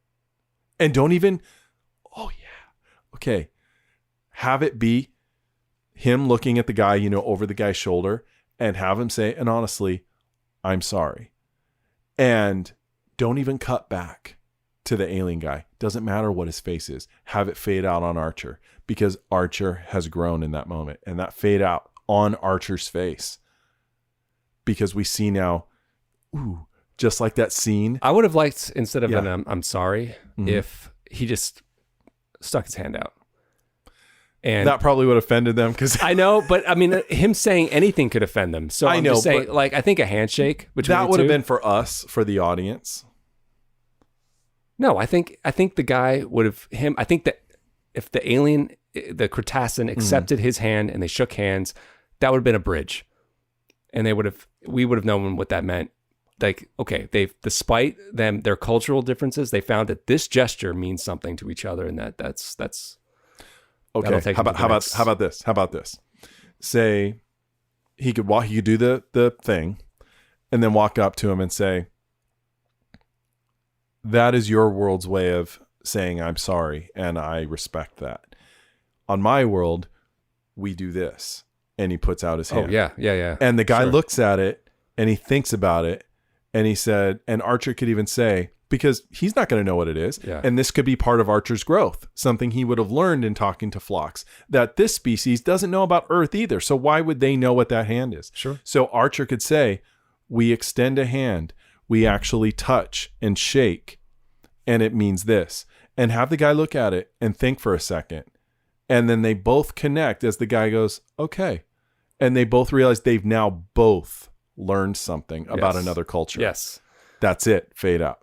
And don't even, oh yeah. Okay. Have it be him looking at the guy, you know, over the guy's shoulder, and have him say, and honestly, I'm sorry. And don't even cut back to the alien guy. Doesn't matter what his face is. Have it fade out on Archer, because Archer has grown in that moment. And that fade out on Archer's face, because we see now, ooh, just like that scene. I would have liked, instead of an I'm sorry, if he just stuck his hand out. And that probably would have offended them because I know, but I mean, him saying anything could offend them. So I'm just saying, like, I think a handshake between that would have been for us, for the audience. No, I think the guy would have I think that if the alien, the Cretacean, accepted his hand and they shook hands, that would have been a bridge, and we would have known what that meant. Like, okay, despite their cultural differences, they found that this gesture means something to each other, and that's. Okay. How about this? Say he could do the thing, and then walk up to him and say, "That is your world's way of saying I'm sorry, and I respect that. On my world, we do this." And he puts out his hand. Oh yeah. And the guy looks at it and he thinks about it, and he said, and Archer could even say, because he's not going to know what it is. Yeah. And this could be part of Archer's growth, something he would have learned in talking to Phlox, that this species doesn't know about Earth either. So why would they know what that hand is? Sure. So Archer could say, we extend a hand, we actually touch and shake, and it means this. And have the guy look at it and think for a second. And then they both connect as the guy goes, okay. And they both realize they've now both learned something about another culture. Yes. That's it. Fade out.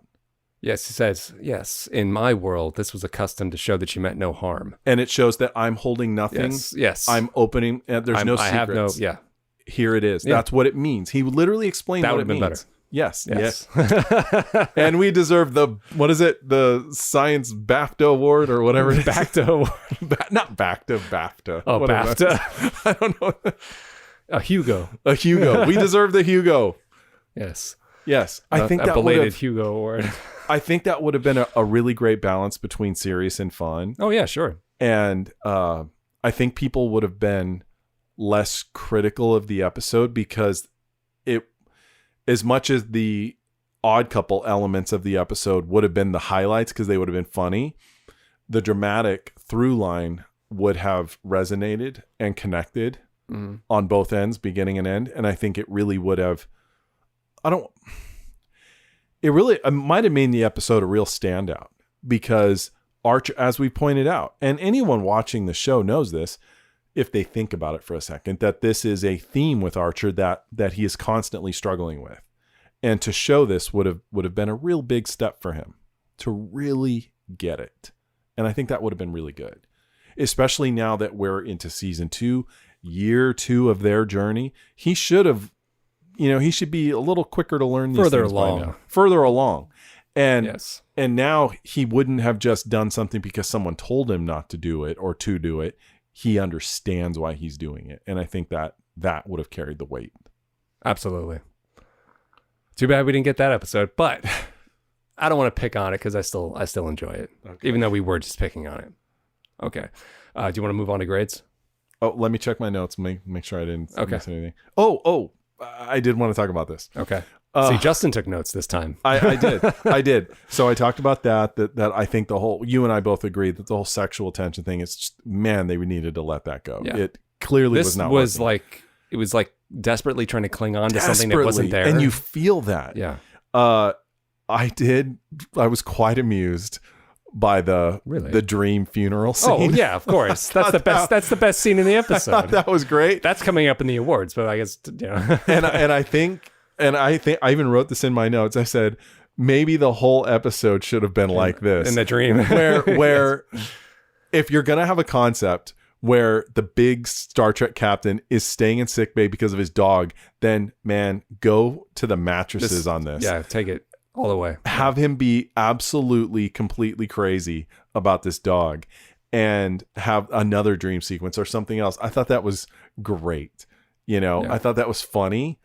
Yes, he says, yes, in my world, this was a custom to show that you meant no harm. And it shows that I'm holding nothing. Yes. I'm opening, there's no secrets. Here it is. Yeah. That's what it means. He literally explained what it means. That would have been better. Yes. And we deserve what is it? The Science BAFTA Award or whatever it is. BAFTA Award. Not BAFTA. Oh, BAFTA. I don't know. A Hugo. We deserve the Hugo. Yes. I think that belated Hugo Award. I think that would have been a really great balance between serious and fun. Oh, yeah, sure. And I think people would have been less critical of the episode because it, as much as the odd couple elements of the episode would have been the highlights because they would have been funny, the dramatic through line would have resonated and connected on both ends, beginning and end. And I think it really would have, it might have made the episode a real standout because Archer, as we pointed out, and anyone watching the show knows this, if they think about it for a second, that this is a theme with Archer that he is constantly struggling with. And to show this would have been a real big step for him to really get it. And I think that would have been really good, especially now that we're into season 2, year 2 of their journey. He should have, he should be a little quicker to learn these further things along. by now. Further along. And yes. And now he wouldn't have just done something because someone told him not to do it or to do it. He understands why he's doing it. And I think that would have carried the weight. Absolutely. Too bad we didn't get that episode, but I don't want to pick on it because I still enjoy it, even though we were just picking on it. Okay. Do you want to move on to grades? Oh, let me check my notes. Make sure I didn't miss anything. Oh, I did want to talk about this. Okay. See, Justin took notes this time. I did. So I talked about that I think you and I both agreed that the whole sexual tension thing is just, man, they needed to let that go. Yeah. It clearly was not working. It was like desperately trying to cling on to something that wasn't there. And you feel that. Yeah. I was quite amused by the dream funeral scene. Oh yeah, of course. That's the best. That's the best scene in the episode. I thought that was great. That's coming up in the awards, but I guess and I think I even wrote this in my notes. I said maybe the whole episode should have been like this in the dream, where if you're gonna have a concept where the big Star Trek captain is staying in sickbay because of his dog, then man, go to the mattresses on this. Yeah, take it all the way. Have him be absolutely, completely crazy about this dog and have another dream sequence or something else. I thought that was great. I thought that was funny.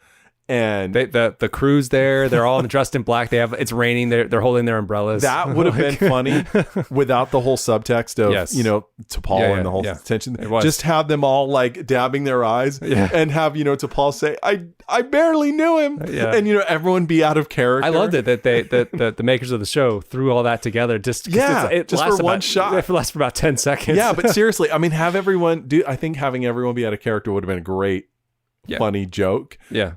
And the crew's there. They're all dressed in black. It's raining. They're holding their umbrellas. That would have been funny without the whole subtext of T'Pol and the whole tension. Just have them all like dabbing their eyes and have T'Pol say, "I barely knew him," and everyone be out of character. I loved it that the makers of the show threw all that together just for one shot. It lasts for about 10 seconds. Yeah, but seriously, I mean, I think having everyone be out of character would have been great funny joke. Yeah.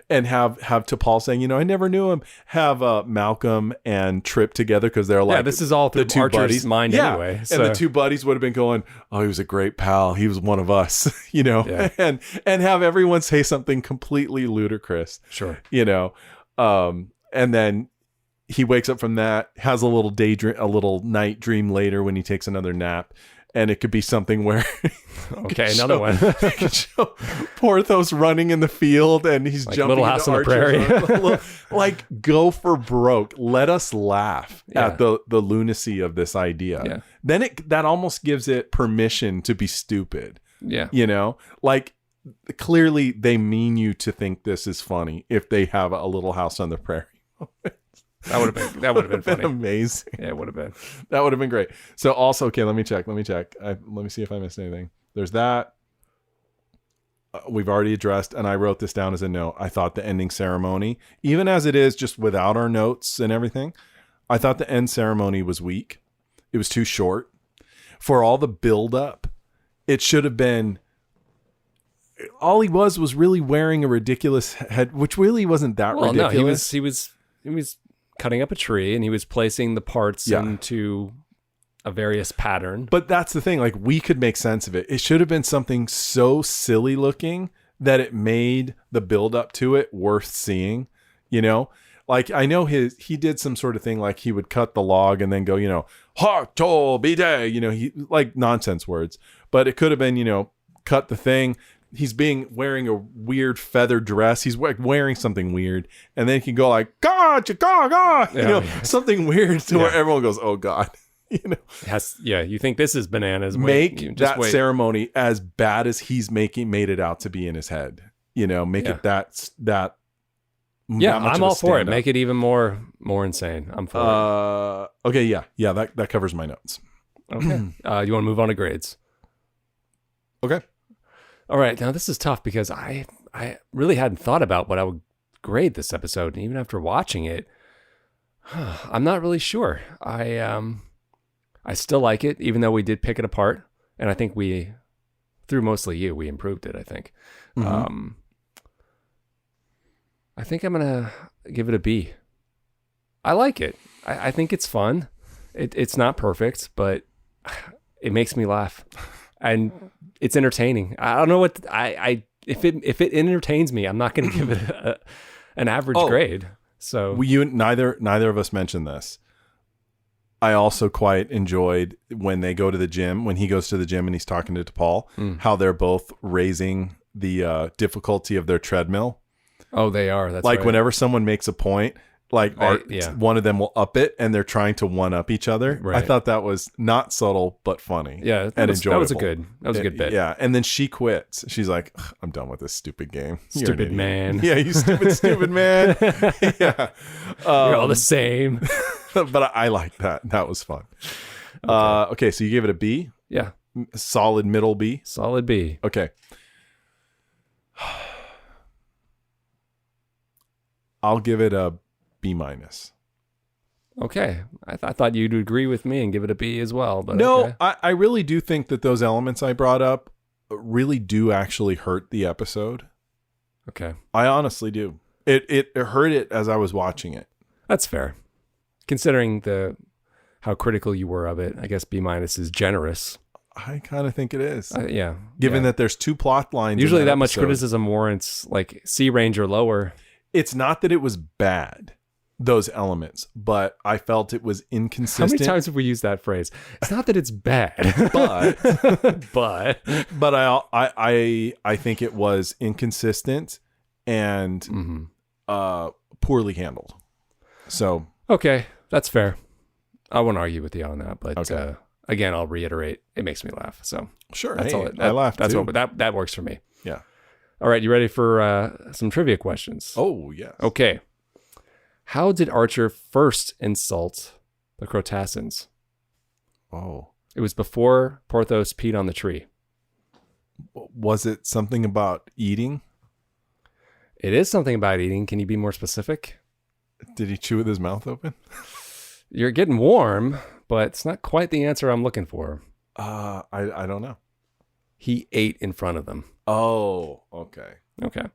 And have T'Pol saying, I never knew him. Have Malcolm and Trip together because they're like, this is all through the two Archer's buddies. mind anyway. So. And the two buddies would have been going, oh, he was a great pal. He was one of us, and have everyone say something completely ludicrous. Sure. And then he wakes up from that, has a little daydream, a little night dream later when he takes another nap. And it could be something where another one. Show Porthos running in the field and he's like jumping Little House on the Prairie. Like go for broke. Let us laugh at the lunacy of this idea. Yeah. Then that almost gives it permission to be stupid. Yeah. Like clearly they mean you to think this is funny if they have a Little House on the Prairie. That would have been funny. Amazing. Yeah, it would have been. That would have been great. So also, okay, let me check. Let me see if I missed anything. There's that. We've already addressed, and I wrote this down as a note. I thought the ending ceremony, even as it is, just without our notes and everything, I thought the end ceremony was weak. It was too short. For all the build up, it should have been. All he was really wearing a ridiculous head, which really wasn't that ridiculous. No, he was cutting up a tree and he was placing the parts into a various pattern. But that's the thing, like we could make sense of it. It should have been something so silly looking that it made the build up to it worth seeing, like I know he did some sort of thing, like he would cut the log and then go, ha to be day, he like nonsense words, but it could have been, cut the thing. He's wearing a weird feather dress. He's wearing something weird. And then he can go like, God, something weird to where everyone goes, oh God, you think this is bananas. Make that ceremony as bad as he's made it out to be in his head, make it that. Yeah. I'm all for it. Make it even more insane. I'm for it. Okay. Yeah. That covers my notes. Okay. You want to move on to grades? Okay. All right, now this is tough because I really hadn't thought about what I would grade this episode, and even after watching it, I'm not really sure. I still like it, even though we did pick it apart, and I think through mostly you, we improved it. I think. Mm-hmm. I think I'm gonna give it a B. I like it. I think it's fun. It's not perfect, but it makes me laugh. And it's entertaining. I don't know what if it entertains me, I'm not going to give it an average grade. So neither of us mentioned this. I also quite enjoyed when they go to the gym, when he goes to the gym and he's talking to T'Pol, how they're both raising the difficulty of their treadmill. Oh, they are. That's like right. Whenever someone makes a point, like one of them will up it and they're trying to one up each other. Right. I thought that was not subtle but funny. Yeah, enjoyable. That was a good bit. Yeah, and then she quits. She's like, I'm done with this stupid game. Stupid man. Yeah, you stupid man. Yeah, you're all the same. But I like that. That was fun. Okay, so you gave it a B. Yeah, solid middle B. Solid B. Okay. I'll give it a B-. Okay. I thought you'd agree with me and give it a B as well. But no, okay. I really do think that those elements I brought up really do actually hurt the episode. Okay. I honestly do. It hurt it as I was watching it. That's fair. Considering how critical you were of it, I guess B- is generous. I kind of think it is. Yeah. Given that there's two plot lines. Usually that much criticism warrants like C range or lower. It's not that it was bad, those elements, but I felt it was inconsistent. How many times have we used that phrase? It's not that it's bad, but I think it was inconsistent and poorly handled. So okay, that's fair. I won't argue with you on that, but again, I'll reiterate, it makes me laugh. So sure, that's all. I laughed. That's too. That works for me. Yeah. All right, you ready for some trivia questions? Oh, yes. Okay. How did Archer first insult the Crotassans? Oh. It was before Porthos peed on the tree. Was it something about eating? It is something about eating. Can you be more specific? Did he chew with his mouth open? You're getting warm, but it's not quite the answer I'm looking for. I don't know. He ate in front of them. Oh, okay. Okay.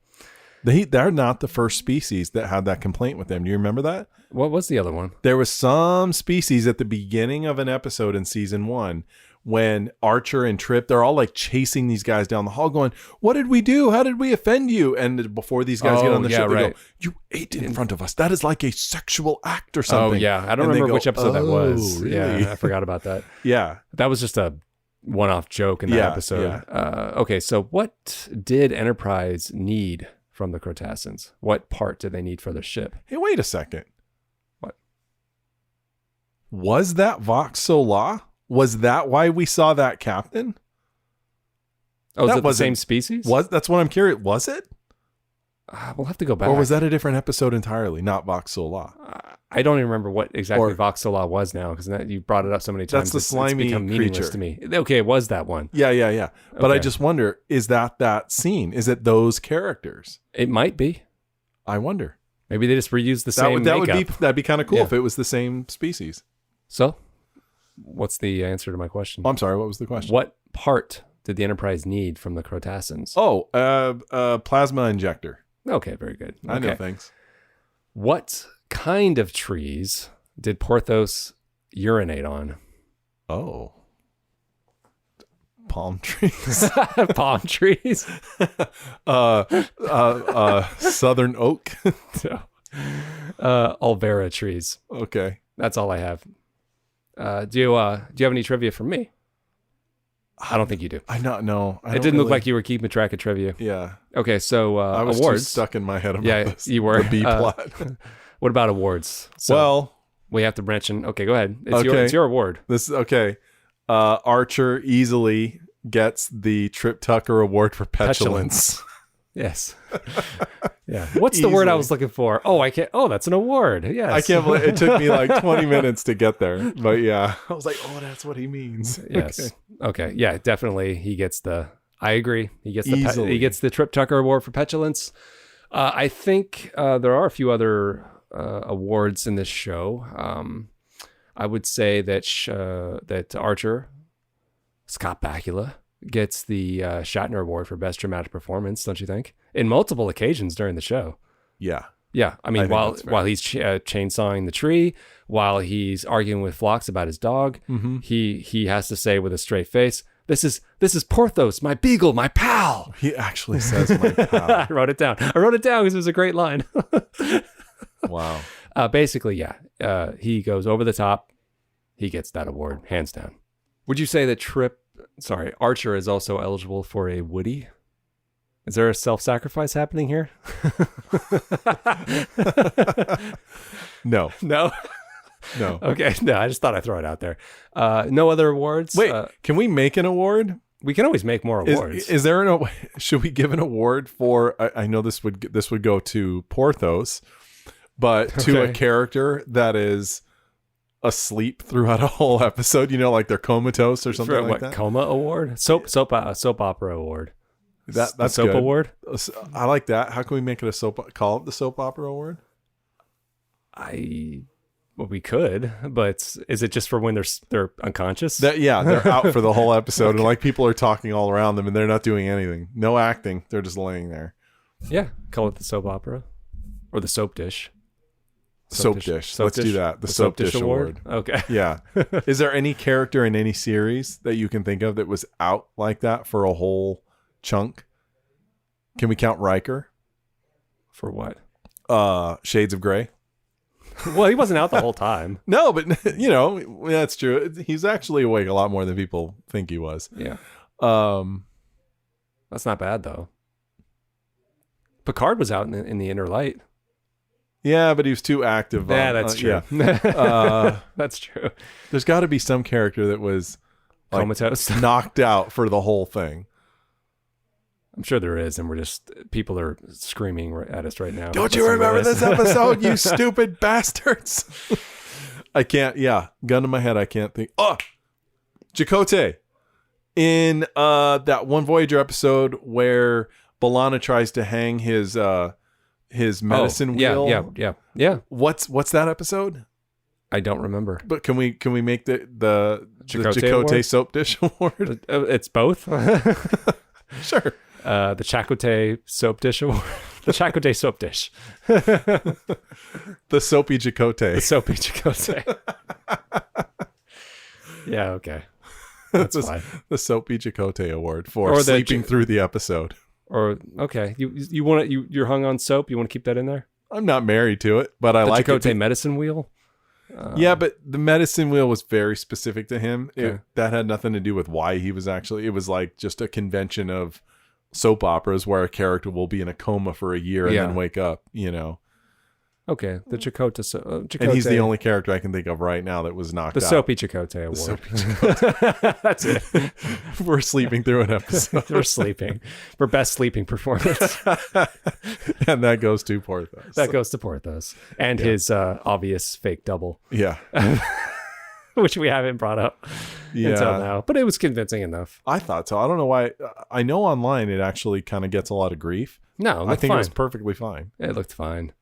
They're not the first species that had that complaint with them. Do you remember that? What was the other one? There was some species at the beginning of an episode in season 1 when Archer and Trip, they're all like chasing these guys down the hall going, what did we do? How did we offend you? And before these guys get on the ship, they go, you ate in front of us. That is like a sexual act or something. Oh, yeah. I don't remember which episode that was. Really? Yeah, I forgot about that. Yeah. That was just a one-off joke in that episode. Yeah. Okay, so what did Enterprise need from the Cretaceans? What part did they need for the ship? Hey, wait a second. What? Was that Vox Solar? Was that why we saw that captain? Oh, is it the same species? That's what I'm curious. Was it? We'll have to go back. Or was that a different episode entirely, not Vox Solar? I don't even remember what exactly Vox Solar was now, because you brought it up so many times. That's the slimy it's become meaningless creature to me. Okay, it was that one. Yeah. But I just wonder, is that scene? Is it those characters? It might be. I wonder. Maybe they just reused the same makeup. That'd be kind of cool if it was the same species. So, what's the answer to my question? Oh, I'm sorry, what was the question? What part did the Enterprise need from the Cretaceans? Oh, plasma injector. Okay, very good. I know things. What kind of trees did Porthos urinate on? Oh. Palm trees. Palm trees. Southern oak. Alvera trees. Okay. That's all I have. Do you have any trivia for me? I don't think you do. No. It didn't look like you were keeping track of trivia. Yeah. Okay, so I was awards. too stuck in my head about this. You were. The B plot. What about awards? So we have to mention. Okay, go ahead. It's your award. This is okay. Archer easily gets the Trip Tucker Award for petulance. Yes. Yeah. What's the word I was looking for? Oh, I can't. Oh, that's an award. Yes. I can't believe it took me like 20 minutes to get there. But yeah, I was like, oh, that's what he means. Yes. Okay. Yeah, definitely. He gets I agree. He gets he gets the Trip Tucker Award for petulance. I think there are a few other awards in this show. I would say that Archer, Scott Bakula, gets the Shatner Award for Best Dramatic Performance, don't you think? In multiple occasions during the show. Yeah. Yeah. I mean, while he's chainsawing the tree, while he's arguing with Phlox about his dog, he has to say with a straight face, This is Porthos, my beagle, my pal. He actually says my pal. I wrote it down because it was a great line. Wow. Basically, yeah. He goes over the top. He gets that award, hands down. Would you say that Archer is also eligible for a Woody? Is there a self-sacrifice happening here? No. No? No. Okay. No, I just thought I'd throw it out there. No other awards? Wait, can we make an award? We can always make more awards. Is there should we give an award for, I know this would go to Porthos, but to a character that is asleep throughout a whole episode, like they're comatose or something like that? Coma award? Soap opera award. That's soap good. award? I like that. How can we make it call it the soap opera award? Well, we could, but is it just for when they're unconscious? They're out for the whole episode, and people are talking all around them, and they're not doing anything. No acting. They're just laying there. Yeah, call it the soap opera or the soap dish. Soap dish. Let's do that. The soap dish award. Okay. Yeah. Is there any character in any series that you can think of that was out like that for a whole chunk? Can we count Riker? For what? Shades of Grey. Well, he wasn't out the whole time. No, but that's true. He's actually awake a lot more than people think he was. Yeah. That's not bad though. Picard was out in the inner light. Yeah, but he was too active. Yeah, that's true. That's true. There's got to be some character that was comatose, knocked out for the whole thing. I'm sure there is, and people are screaming at us right now. Don't you remember this episode, you stupid bastards? I can't, gun to my head, I can't think. Oh, Chakotay. In that one Voyager episode where B'Elanna tries to hang his medicine wheel. Yeah. What's that episode? I don't remember. But can we make the Chakotay Soap Dish Award? It's both. Sure. the Chakotay soap dish award. The Chakotay soap dish. The soapy Chakotay. The soapy Chakotay. Yeah, okay. That's fine. The soapy Chakotay award for sleeping through the episode. Or okay, you want you're hung on soap. You want to keep that in there? I'm not married to it, but I like the Chakotay medicine wheel. Yeah, but the medicine wheel was very specific to him. Okay. That had nothing to do with why he was actually. It was like just a convention of soap operas where a character will be in a coma for a year and then wake up. Okay, the Chakotay. And he's the only character I can think of right now that was knocked out. The Soapy Chakotay Award. Soapy Chakotay. That's it. We're sleeping through an episode. We're sleeping. For best sleeping performance. And that goes to Porthos. That goes to Porthos. And his obvious fake double. Yeah. Which we haven't brought up until now. But it was convincing enough. I thought so. I don't know why. I know online it actually kind of gets a lot of grief. No, I think it was perfectly fine. It looked fine.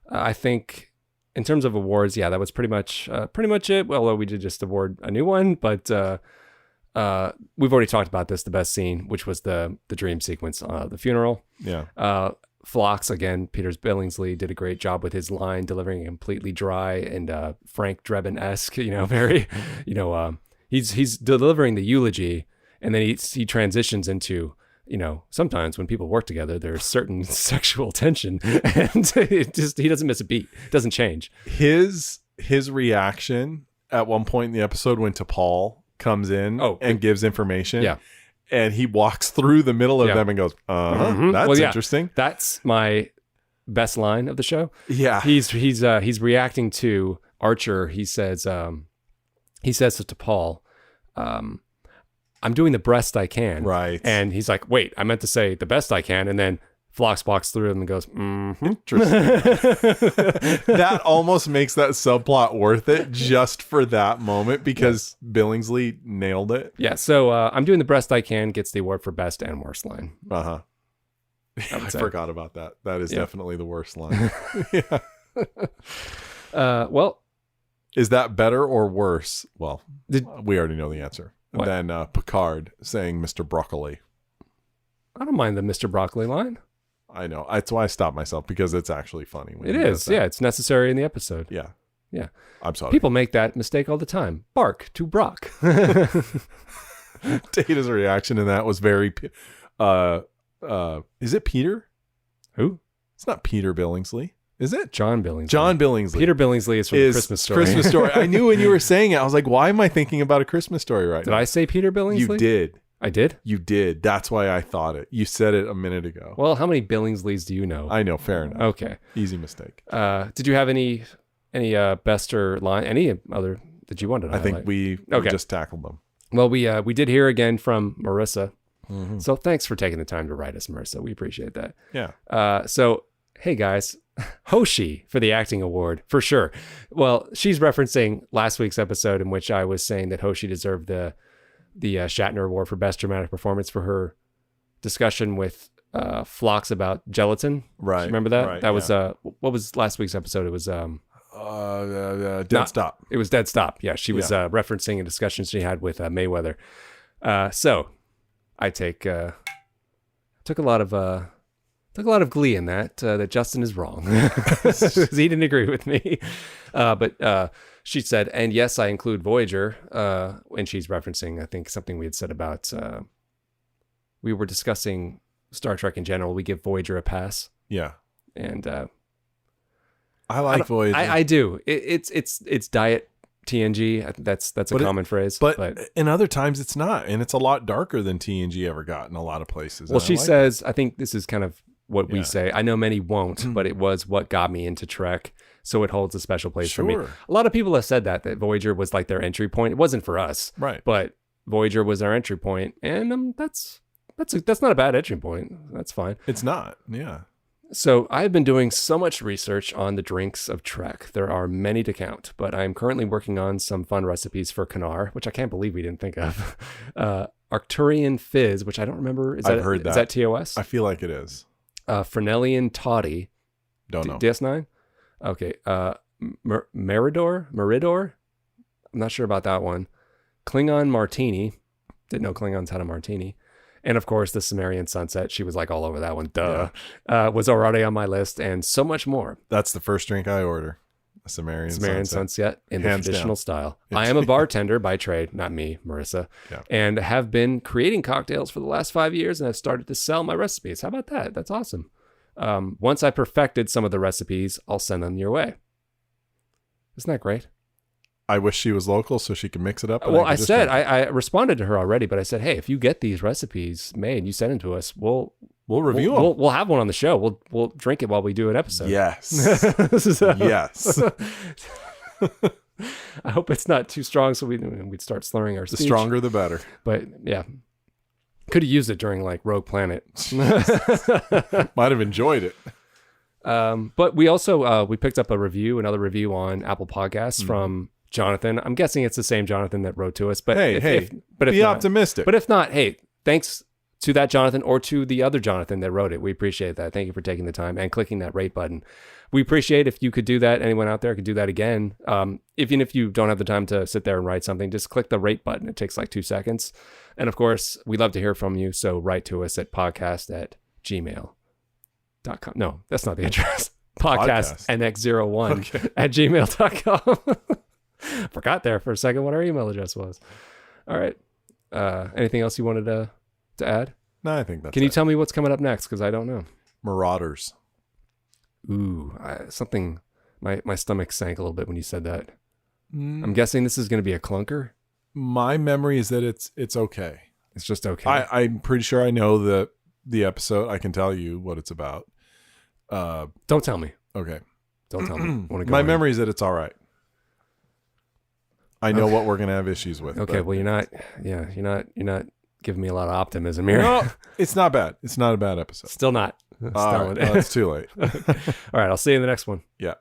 I think in terms of awards, that was pretty much it. Well, we did just award a new one, but we've already talked about this, the best scene, which was the dream sequence, the funeral. Yeah. Phlox, again, Peter Billingsley did a great job with his line, delivering completely dry and Frank Drebin-esque, very, he's delivering the eulogy, and then he transitions into, sometimes when people work together, there's certain sexual tension, and he doesn't miss a beat. It doesn't change. His reaction at one point in the episode when T'Pol comes in and gives information, and he walks through the middle of them and goes, that's interesting. That's my best line of the show. Yeah, he's reacting to Archer. He says to T'Pol, I'm doing the best I can. Right. And he's like, wait, I meant to say the best I can. And then Phlox walks through and goes, Interesting. That almost makes that subplot worth it just for that moment because Billingsley nailed it. Yeah. So I'm doing the best I can gets the award for best and worst line. Uh-huh. I forgot about that. That is definitely the worst line. Well. Is that better or worse? Well, we already know the answer. What? Than Picard saying Mr. Broccoli. I don't mind the Mr. Broccoli line. I know. That's why I stopped myself because it's actually funny. It is. Yeah, it's necessary in the episode. Yeah. Yeah. I'm sorry. People make that mistake all the time. Bark to Brock. Data's reaction in that was very... is it Peter? Who? It's not Peter Billingsley. Is it? John Billingsley. John Billingsley. Peter Billingsley is from Christmas Story. Christmas Story. I knew when you were saying it. I was like, why am I thinking about A Christmas Story right now? Did I say Peter Billingsley? You did. I did? You did. That's why I thought it. You said it a minute ago. Well, how many Billingsleys do you know? I know. Fair enough. Okay. Easy mistake. Did you have any best or line? Any other that you wanted to highlight? I think we just tackled them. Well, we did hear again from Marissa. Mm-hmm. So thanks for taking the time to write us, Marissa. We appreciate that. Yeah. So, hey guys, Hoshi for the acting award for sure. Well, she's referencing last week's episode in which I was saying that Hoshi deserved the Shatner Award for best dramatic performance for her discussion with Phlox about gelatin. Right. Remember that? Right, that was what was last week's episode? It was Dead Stop. It was Dead Stop. Yeah, she was referencing a discussion she had with Mayweather. So I took a lot of glee in that Justin is wrong. He didn't agree with me. But she said, and yes, I include Voyager. And she's referencing, I think, something we had said about, we were discussing Star Trek in general. We give Voyager a pass. Yeah. And I like Voyager. I do. It's diet TNG. That's a common phrase. But in other times it's not. And it's a lot darker than TNG ever got in a lot of places. Well, she says, I think this is kind of what we say. I know many won't, but it was what got me into Trek. So it holds a special place for me. A lot of people have said that Voyager was like their entry point. It wasn't for us. Right. But Voyager was our entry point. And that's not a bad entry point. That's fine. It's not. Yeah. So I've been doing so much research on the drinks of Trek. There are many to count, but I'm currently working on some fun recipes for Kanar, which I can't believe we didn't think of. Arcturian Fizz, which I don't remember. Is that TOS? I feel like it is. Fresnelian Toddy. Don't know. DS9? Okay. Meridor? I'm not sure about that one. Klingon Martini. Didn't know Klingons had a martini. And of course, the Sumerian Sunset. She was like all over that one. Duh. Yeah. Was already on my list, and so much more. That's the first drink I order. A Sumerian Sunset in the traditional style. I am a bartender by trade, not me, Marissa, and have been creating cocktails for the last 5 years, and I've started to sell my recipes. How about that? That's awesome. Once I perfected some of the recipes, I'll send them your way. Isn't that great? I wish she was local so she could mix it up. Well, I responded to her already, but I said, hey, if you get these recipes made, you send them to us, we'll review them. We'll have one on the show. We'll drink it while we do an episode. Yes. Yes. I hope it's not too strong so we'd start slurring our speech. The stronger, the better. But yeah. Could have used it during like Rogue Planet. Might have enjoyed it. But we also, we picked up another review on Apple Podcasts from Jonathan. I'm guessing it's the same Jonathan that wrote to us, but be optimistic. But if not, hey, thanks to that Jonathan or to the other Jonathan that wrote it. We appreciate that. Thank you for taking the time and clicking that rate button. We appreciate if you could do that. Anyone out there could do that again. Even if you don't have the time to sit there and write something, just click the rate button. It takes like 2 seconds. And of course, we love to hear from you. So write to us at podcast@gmail.com. No, that's not the address. Podcast NX01 at gmail.com. Forgot there for a second what our email address was. All right. Anything else you wanted to add? No, I think that's Can you tell me what's coming up next? Because I don't know. Marauders. Ooh, something. My stomach sank a little bit when you said that. I'm guessing this is going to be a clunker. My memory is that it's okay. It's just okay. I'm pretty sure I know the episode. I can tell you what it's about. Don't tell me. Okay. Don't tell me. My memory is that it's all right. I know what we're gonna have issues with. Okay. Well, you're not giving me a lot of optimism here. No, it's not bad. It's not a bad episode. Still not. It's too late. All right. I'll see you in the next one. Yeah.